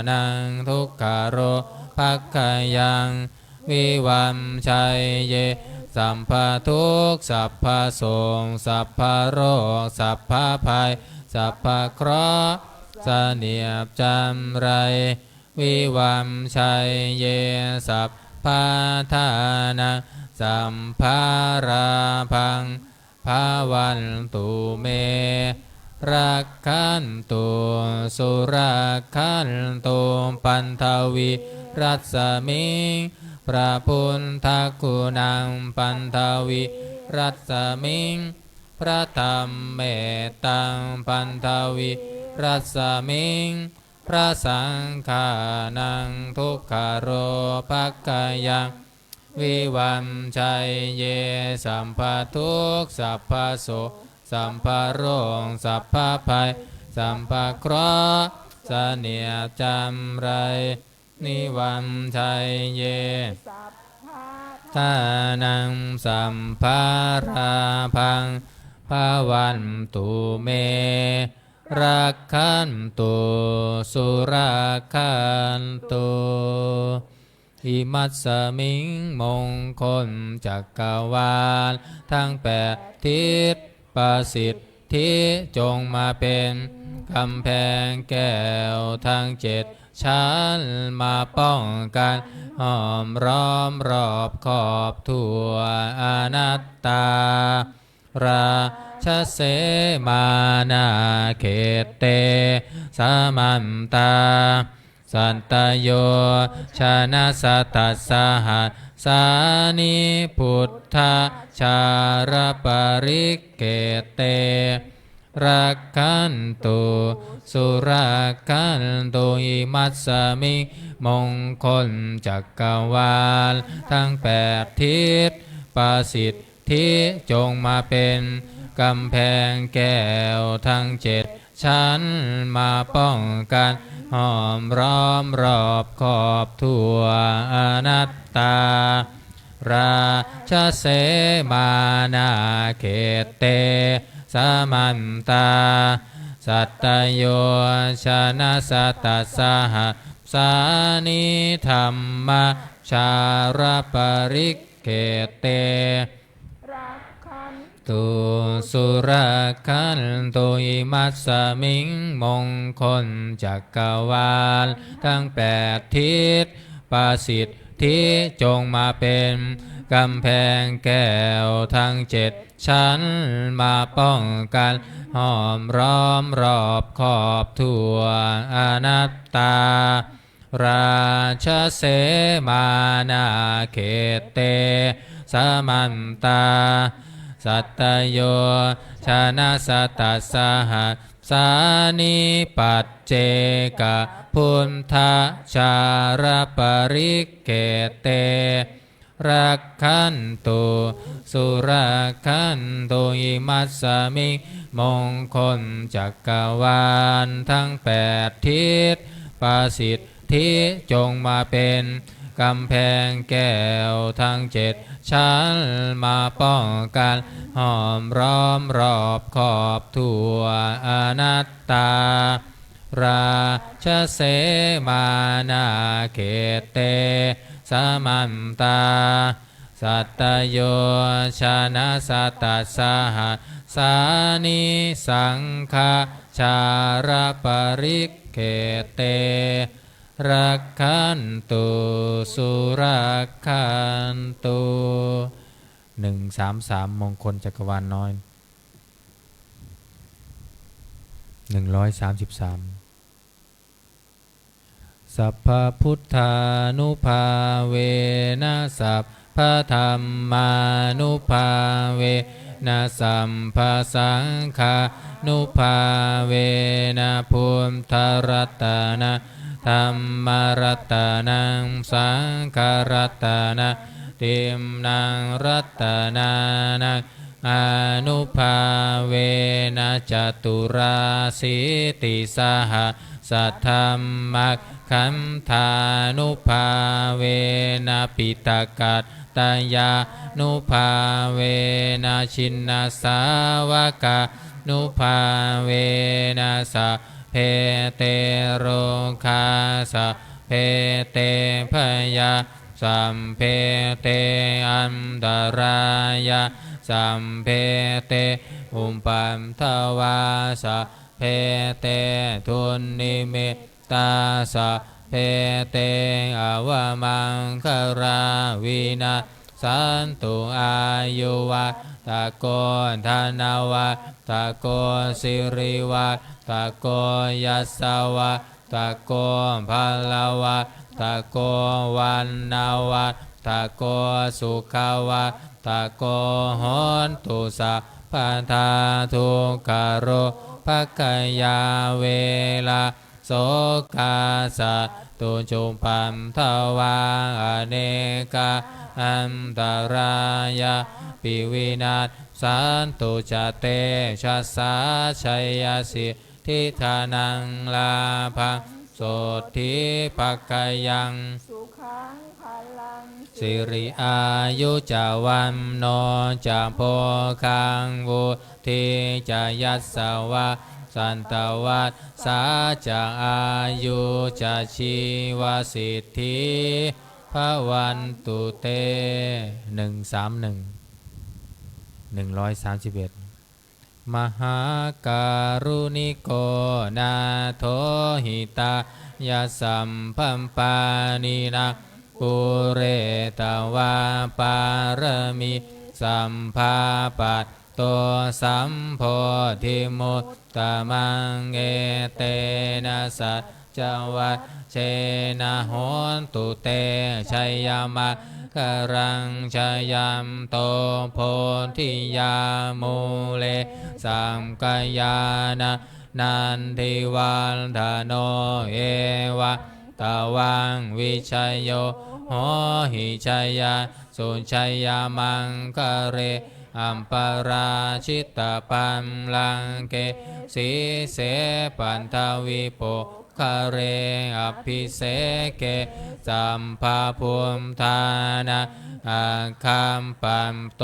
นังทุกขโรภักขยังวิวัมชัยเยสัมภทุกข์สัพพโสสัพพโรคสัพพภัยสัพพเคราะห์เสนียบจำไรวิวัมชัยเยสัพพทานะสัมภาราพังภาวันตุเมรักขันตุสุราคันตุปันทวิรัสมิงพระพุทธคุณังปันทวิรัสมิงพระธรรมเมตตังปันทวิรัสมิงพระสังฆานังทุกขโรภักขยังว วิวันชัยเยสัมภทุกข์สัพพโสสัมภโรคสัพพภัยสัมภเคราะห์เสนียดจำไรนิวันชัยเยสัพพะทานังสัมภาราพังภาวันตุเมรักขันตุสุราคันตุอิมัสสมิงมงคลจักรวาลทั้งแปดทิศประสิทธิจงมาเป็นกำแพงแก้วทั้งเจ็ดชั้นมาป้องกันห้อมร้อมรอบขอบทั่วอนัตตาราชเสมานาเขตเตสามันตาสันตโยชนะสัตตสหัสสานิพุทธชารปริกเกเตรักขันตุสุรักขันตุอิมัสสมิมงคลจักรวาลทั้งแปดทิศประสิทธิจงมาเป็นกำแพงแก้วทั้งเจ็ดชั้นมาป้องกันห้อมร้อมรอบขอบทั่วอนัตตาราชเสมานาเขตเตสามันตาสัตตโยชนะสัตตสหัสสานิธรรมชารปริกเกเตรักขันตุสุรักขันตุอิมัสสมิงมงคลจักรวาลทั้งแปดทิศประสิทธิจงมาเป็นกำแพงแก้วทั้งเจ็ดชั้นมาป้องกันห้อมร้อมรอบขอบทั่วอนัตตาราชเสมานาเขตเตสามันตาสัตตโยชนะสัตตสหัสสานิปัจเจกพุทธชารปริกเกเตรักขันตุสุรักขันตุอิมัสสมิมงคลจักรวาลทั้งแปดทิศประสิทธิจงมาเป็นกำแพงแก้วทั้งเจ็ดชั้นมาป้องกันห้อมร้อมรอบขอบทั่วอนัตตาราชเสมานาเขตเตสามันตาสัตตโยชนะสัตตสหัสสานิสังฆชารปริกเกเตรักขันตุสุรักขันตุ133มงคลจักรวาลน้อย133สัพพพุทธานุภาเวนะสัพพธรรมานุภาเวนะสัมภสังฆานุภาเวนะพุทธรัตนะธรรมรัตนังสังฆรัตนะติมนังรัตนานังอนุภาเวนะจตุราสิติสหสัทธัมมัคขันธานุภาเวนะปิตกัตตยานุภาเวนะชินนาสาวกานุภาเวนะสะเพเตโรคาสะเพเตพยาสัมเพเตอันตรายาสัมเพเตอุปปัมทวาสะเพเตทุนนิมิตตาสะเพเตอวมังคาราวินาสันตุอายุวัตะโกธนาวะตะโกสิริวะตะโกยัสสวะตะโกภาลวะตะโกวันนาวะตะโกสุขาวะตะโกโหนตุสัพพทาทุกขโรภคยาเวลา โสกาสัตตุจุปัมทวาอเนกาอันตรายาปิวินาศสันตุจเตชะสาชัยยสิทธิธานังลาภังโสทิภกยัง สุขังพลัง สิริอายุจาวันโนจะโพคังวุทิจะยัสสวะสันตวัตสาจะอายุจะชีวสิทธิภวันตุเต131 มหาการุณิโกนาโถหิตายาสัมพัมปานินาปุเรตวาปารมิสัมภาปัตโตสัมโพธิมุตตะมังเอเตนะสัจจวัชเชนะโหนตุเตชัยยามะกรังชยัมโตโพธิยามูเลสัมกายานะนันทิวันธโนเอวะตาวังวิชัยโยโหหิชัยยาสุชัยยามังคะเรอัมปราชิตปัมลังเกสีเสปันทวิโปคะเรอภิเสเกสัมภาพุมทานะอาคัมปัมโต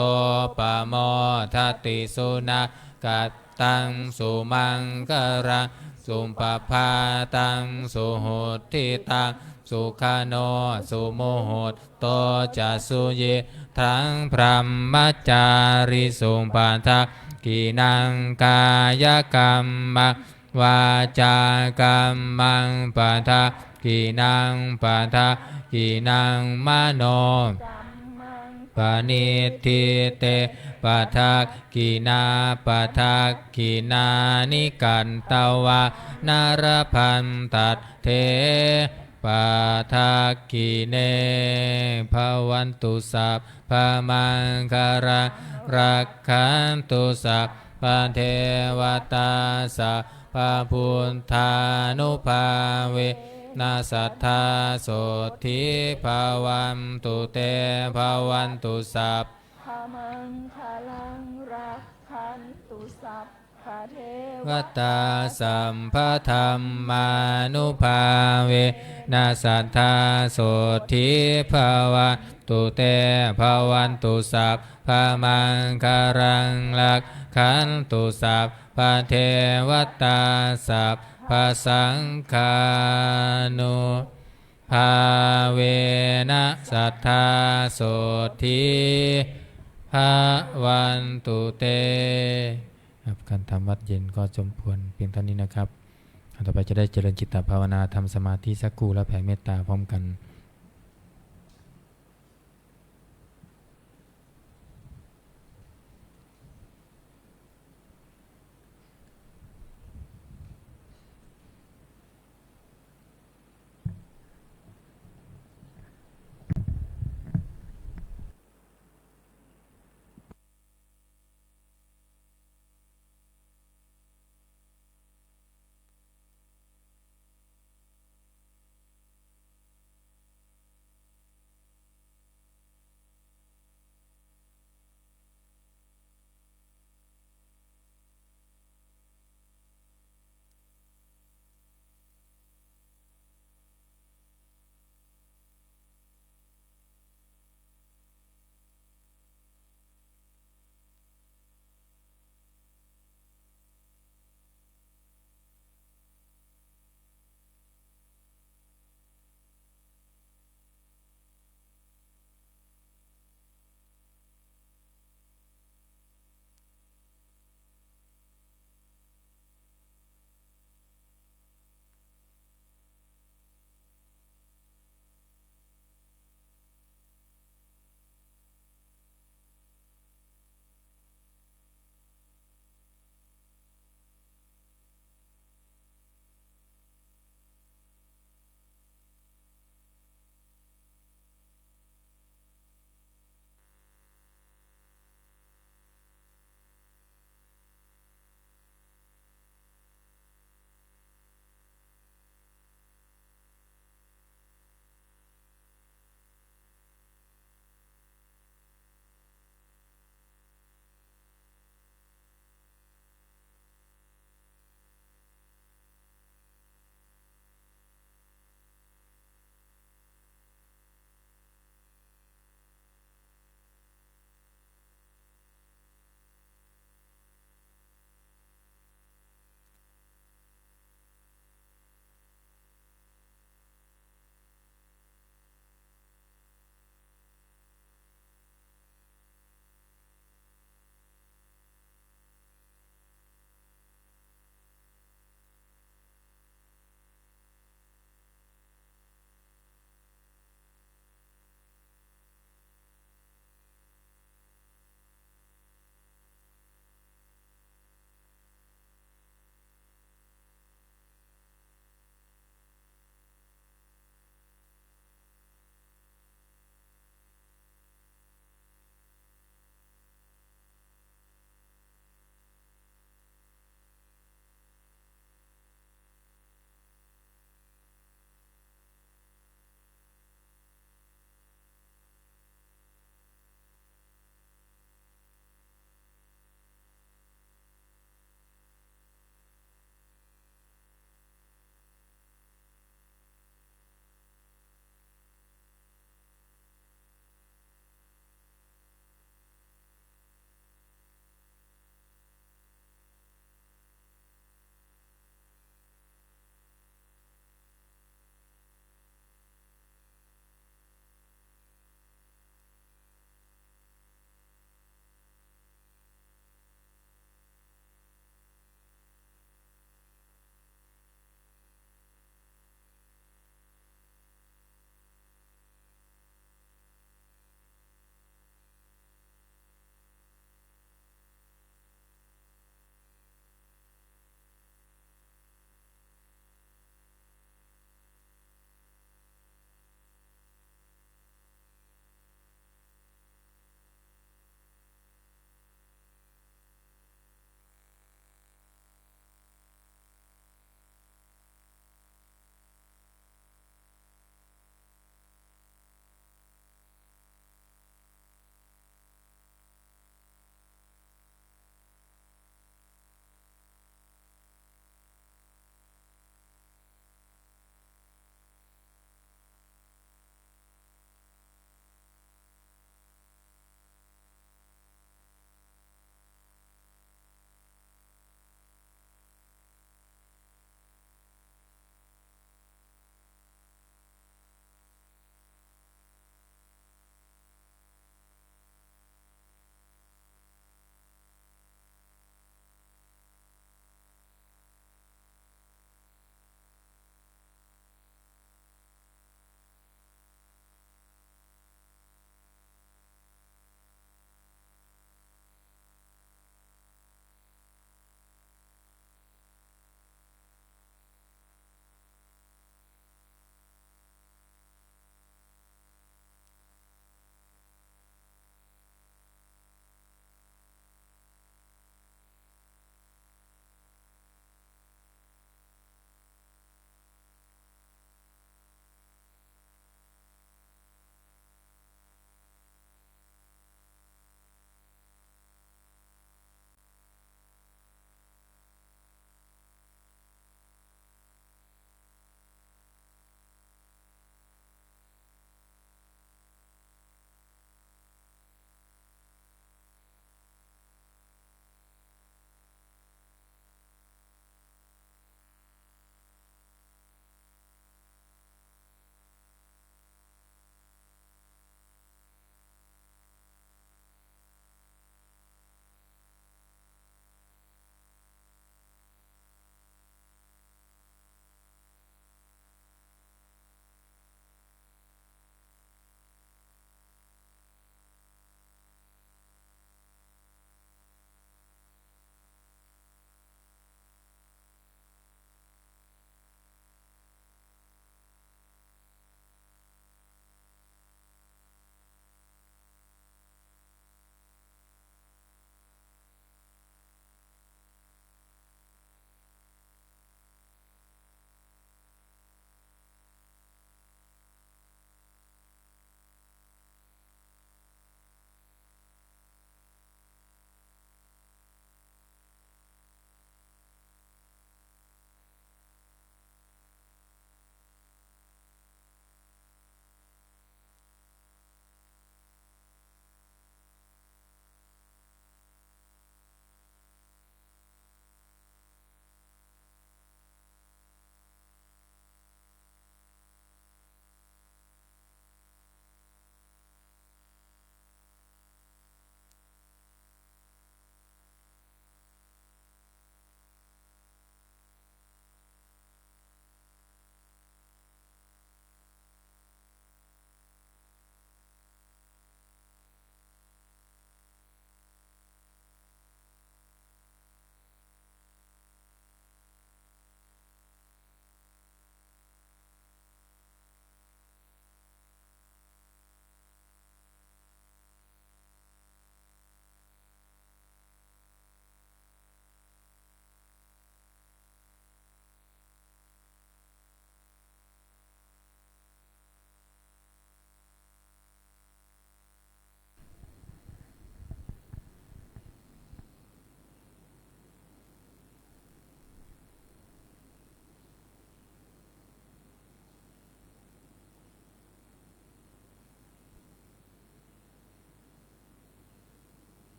ปะโมทัตติสุนากัตตังสุมังกรังสุปภาตังสุโหติตังสุขโนสุโมโหตโตจะสุเยทังพรหมจาริสุปาทะกินังกายกรรมะวาจากรรมังปะทะกินังปะทะกินังมโนปานิทิเตปะทะกินาปะทะกินานิกันตวานารพันตัดเทปะทะกิเนภวันตุสัพพมังคารังรักขันตุสัพพเทวตาสัพพพุทธานุภาเวนาสัทธาโสทิภาวันตุเตภาวันตุสัพพมังคลังรักขันตุสัพพะเทว วัตตาสัมภธรรมานุภาเวนัสสัทธาโสทิภาวะตุเตภาวันตุสัพพะมังคารังลักขันตุสัพพะเทวตาสัพพะสังฆานุภาเวนัสสัทธาโสทิภาวันตุเตครับการทำวัดเย็นก็จมพวนเพียงเท่านี้นะครับต่อไปจะได้เจริญจิตภาวนาทำสมาธิสักครู่แล้วแผ่เมตตาพร้อมกัน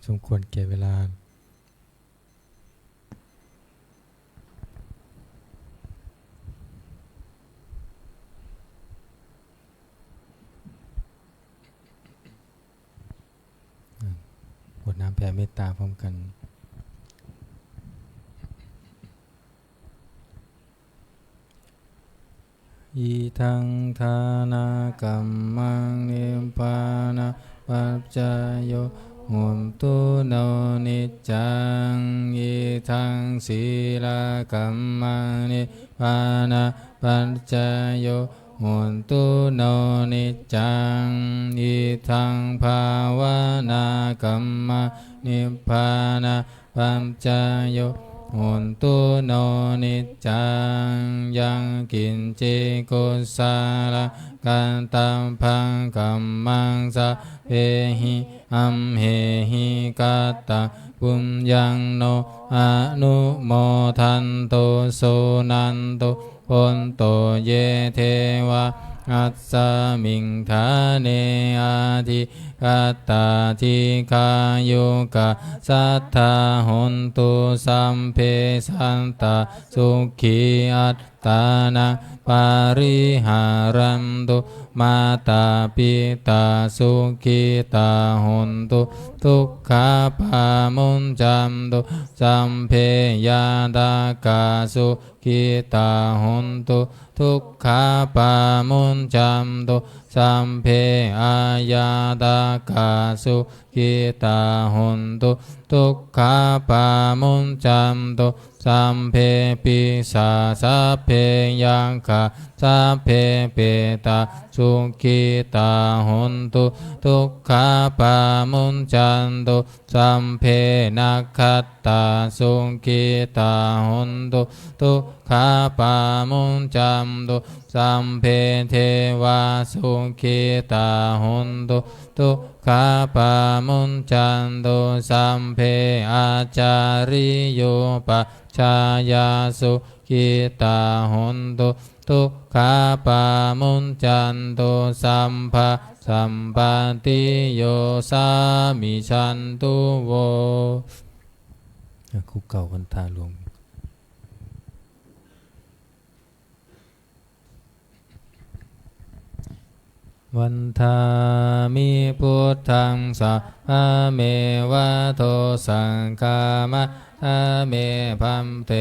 สมควรแก่เวลาบทน้ำแผ่เมตตาพร้อมกันอิทังทานากรรมังนิพพานะปัจจโยโหนตุโนนิจจังอิทังศีลกรรมังนิพพานะปัจจโยโหนตุโนนิจจังอิทังภาวนากรรมังนิพพานะปัจจโยโหนตุโนนิจจังยังกินจิกุสาลกันตัมพังกัมมังสะเพหิอัมเหหิกัตตะปุญญังโนอนุโมทันโตสุนันโตพนโตเยเทวะอัสสมิงธาเนอาทิกัตตาทิคายุกะสัทธาหนตุสัมเพสันตาสุขีอัตตานังปาริหารันตุมาตาปิตาสุขิตาหนตุทุกขาปามุนจันตุสัมเพยาตากาสุขิตาหนตุทุกขาปามุนจันตุสัมเพอายาตากาสุขิตาหนตุทุกขาปามุนจันตุสัมเพปิสาสัพเพยังคะสัพเพเปตาสุขิตาหนตุทุกขาปามุนจันตุสัมเพนัคคัตตาสุขิตาหนตุทุกขาปามุนจันตุสัมเพเทวาสุขิตาหนตุทุกขาปามุนจันตุสัมเพอาจาริโยปชายาสุขิตาหนตุทุกขาปามุนจันตุสัมภะสัมปติโยสามิชันตุโวคุกเก่าวันตาหลวงวันทามิพุทธังสัพพะเมวะโตสังฆามะทาเมพัมเท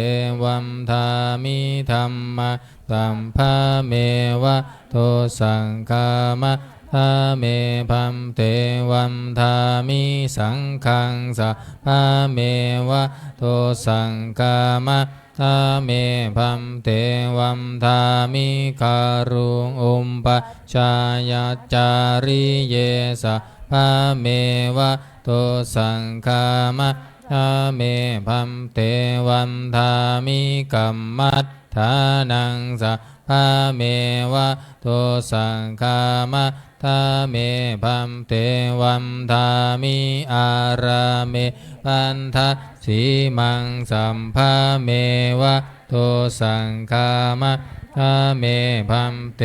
วัมทามิธัมมะสัมภะเมวะโตสังฆามะทาเมพัมเทวัมทามิสังฆังสัพพะเมวะโตสังฆามะทาเมพัมเทวัมทามิคารุงอุมปชายาจาริเยสัพพะเมวะโตสังฆามะทาเมพัมเทวัมทามิกัมมัฏฐานังสัพพะเมวะโตสังฆามะทาเมพัมเทวัมทามิอาราเมปันทะสีมังสัมภะเมวะโตสังฆามะทาเมพัมเท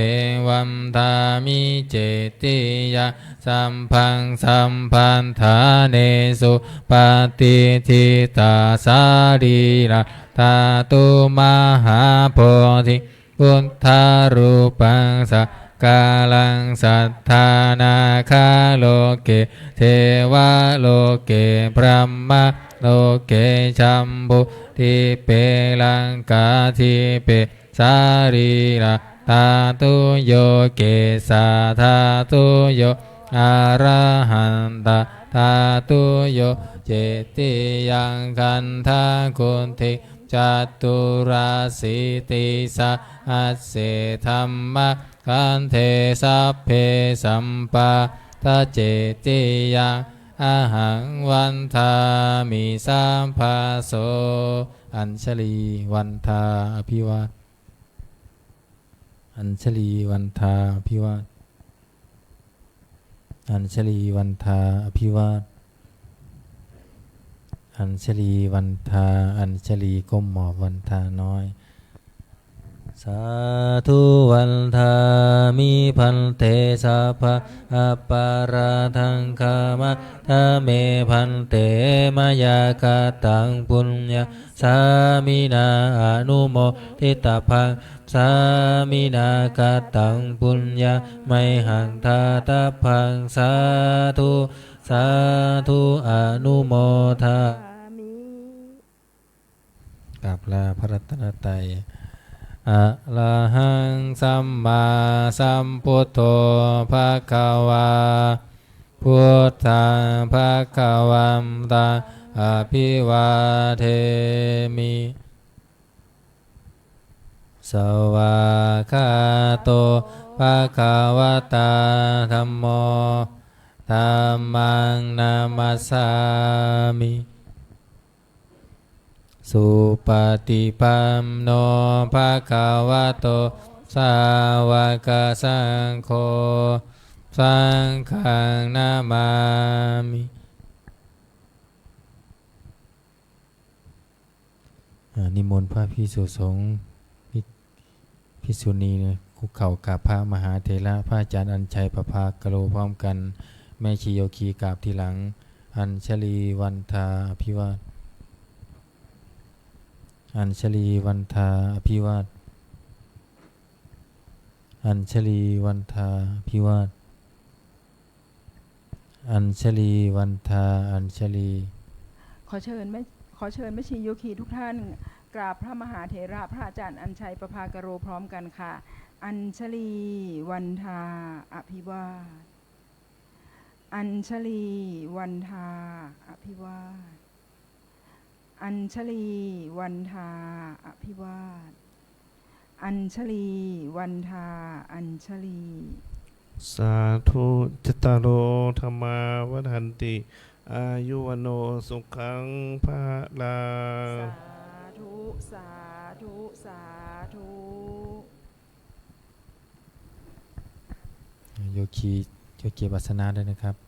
วัมทามิเจติยาสัมพังสัมพันธาเนสุปฏิทิตาสารีระธาตุมหาโพธิพุทธารูปังสักกาลังสัทธานาคาโลเกเทวะโลเกพระมะโลเกชัมบุทิเปลังกาทิเปสารีระธาตุโยเกสาธาตุโยอะระหันตาธาตุโยเจติยังคันธาคุทิจัตุราสิติสะหัสเสธัมมะคันเทสัพเพสัมปะทะเจติยังอะหังวันทามิสัมภาโสอัญชลีวันทาอภิวาทอัญชลีวันทาอภิวาทอัญชลีวันทาอภิวาทอัญชลีวันทาอัญชลีก้มหมอบวันทาน้อย สาธุวันทามิพันเตสัพพะอัปปาราทังคามะทะเมพันเตมยากาตังปุญญาสามินาอนุโมทิตาภังสามินากาตังปุญญาไมหังทาตาภังสาธุสาธุอนุโมทากับลาพระรัตนตรัยอะระหังสัมมาสัมพุทโธภะคะวาพุทธังภะคะวันตังอภิวาเทมิสวากขาโตภะคะวะตาธัมโมธัมมังนามัสสามิสุปฏิปันโนภะคะวะโตสาวกสังโฆสังฆังนามามินิมนต์พระภิกษุสงฆ์ภิกษุณีคุกเข่ากราบพระมหาเถระพระอาจารย์อัญชัยประภากโลพร้อมกันแม่ชีโยคีกราบทีหลังอัญชลีวันทาอภิวาทอัญชลีวันทาอภิวาทอัญชลีวันทาอภิวาทอัญชลีวันทาอัญชลีขอเชิญแม่ชีโยคีทุกท่านกราบพระมหาเถระพระอาจารย์อัญชัยประภากโรพร้อมกันค่ะอัญชลีวันทาอภิวาทอัญชลีวันทาอภิวาทอัญชลีวันทาอภิวาทอัญชลีวันทาอัญชลีสาธุจตารโอธรรมาวัฏันติอายุวโนสุขังภะลังสาธุสาธุสาธุโยคีวัสนาด้วยนะครับ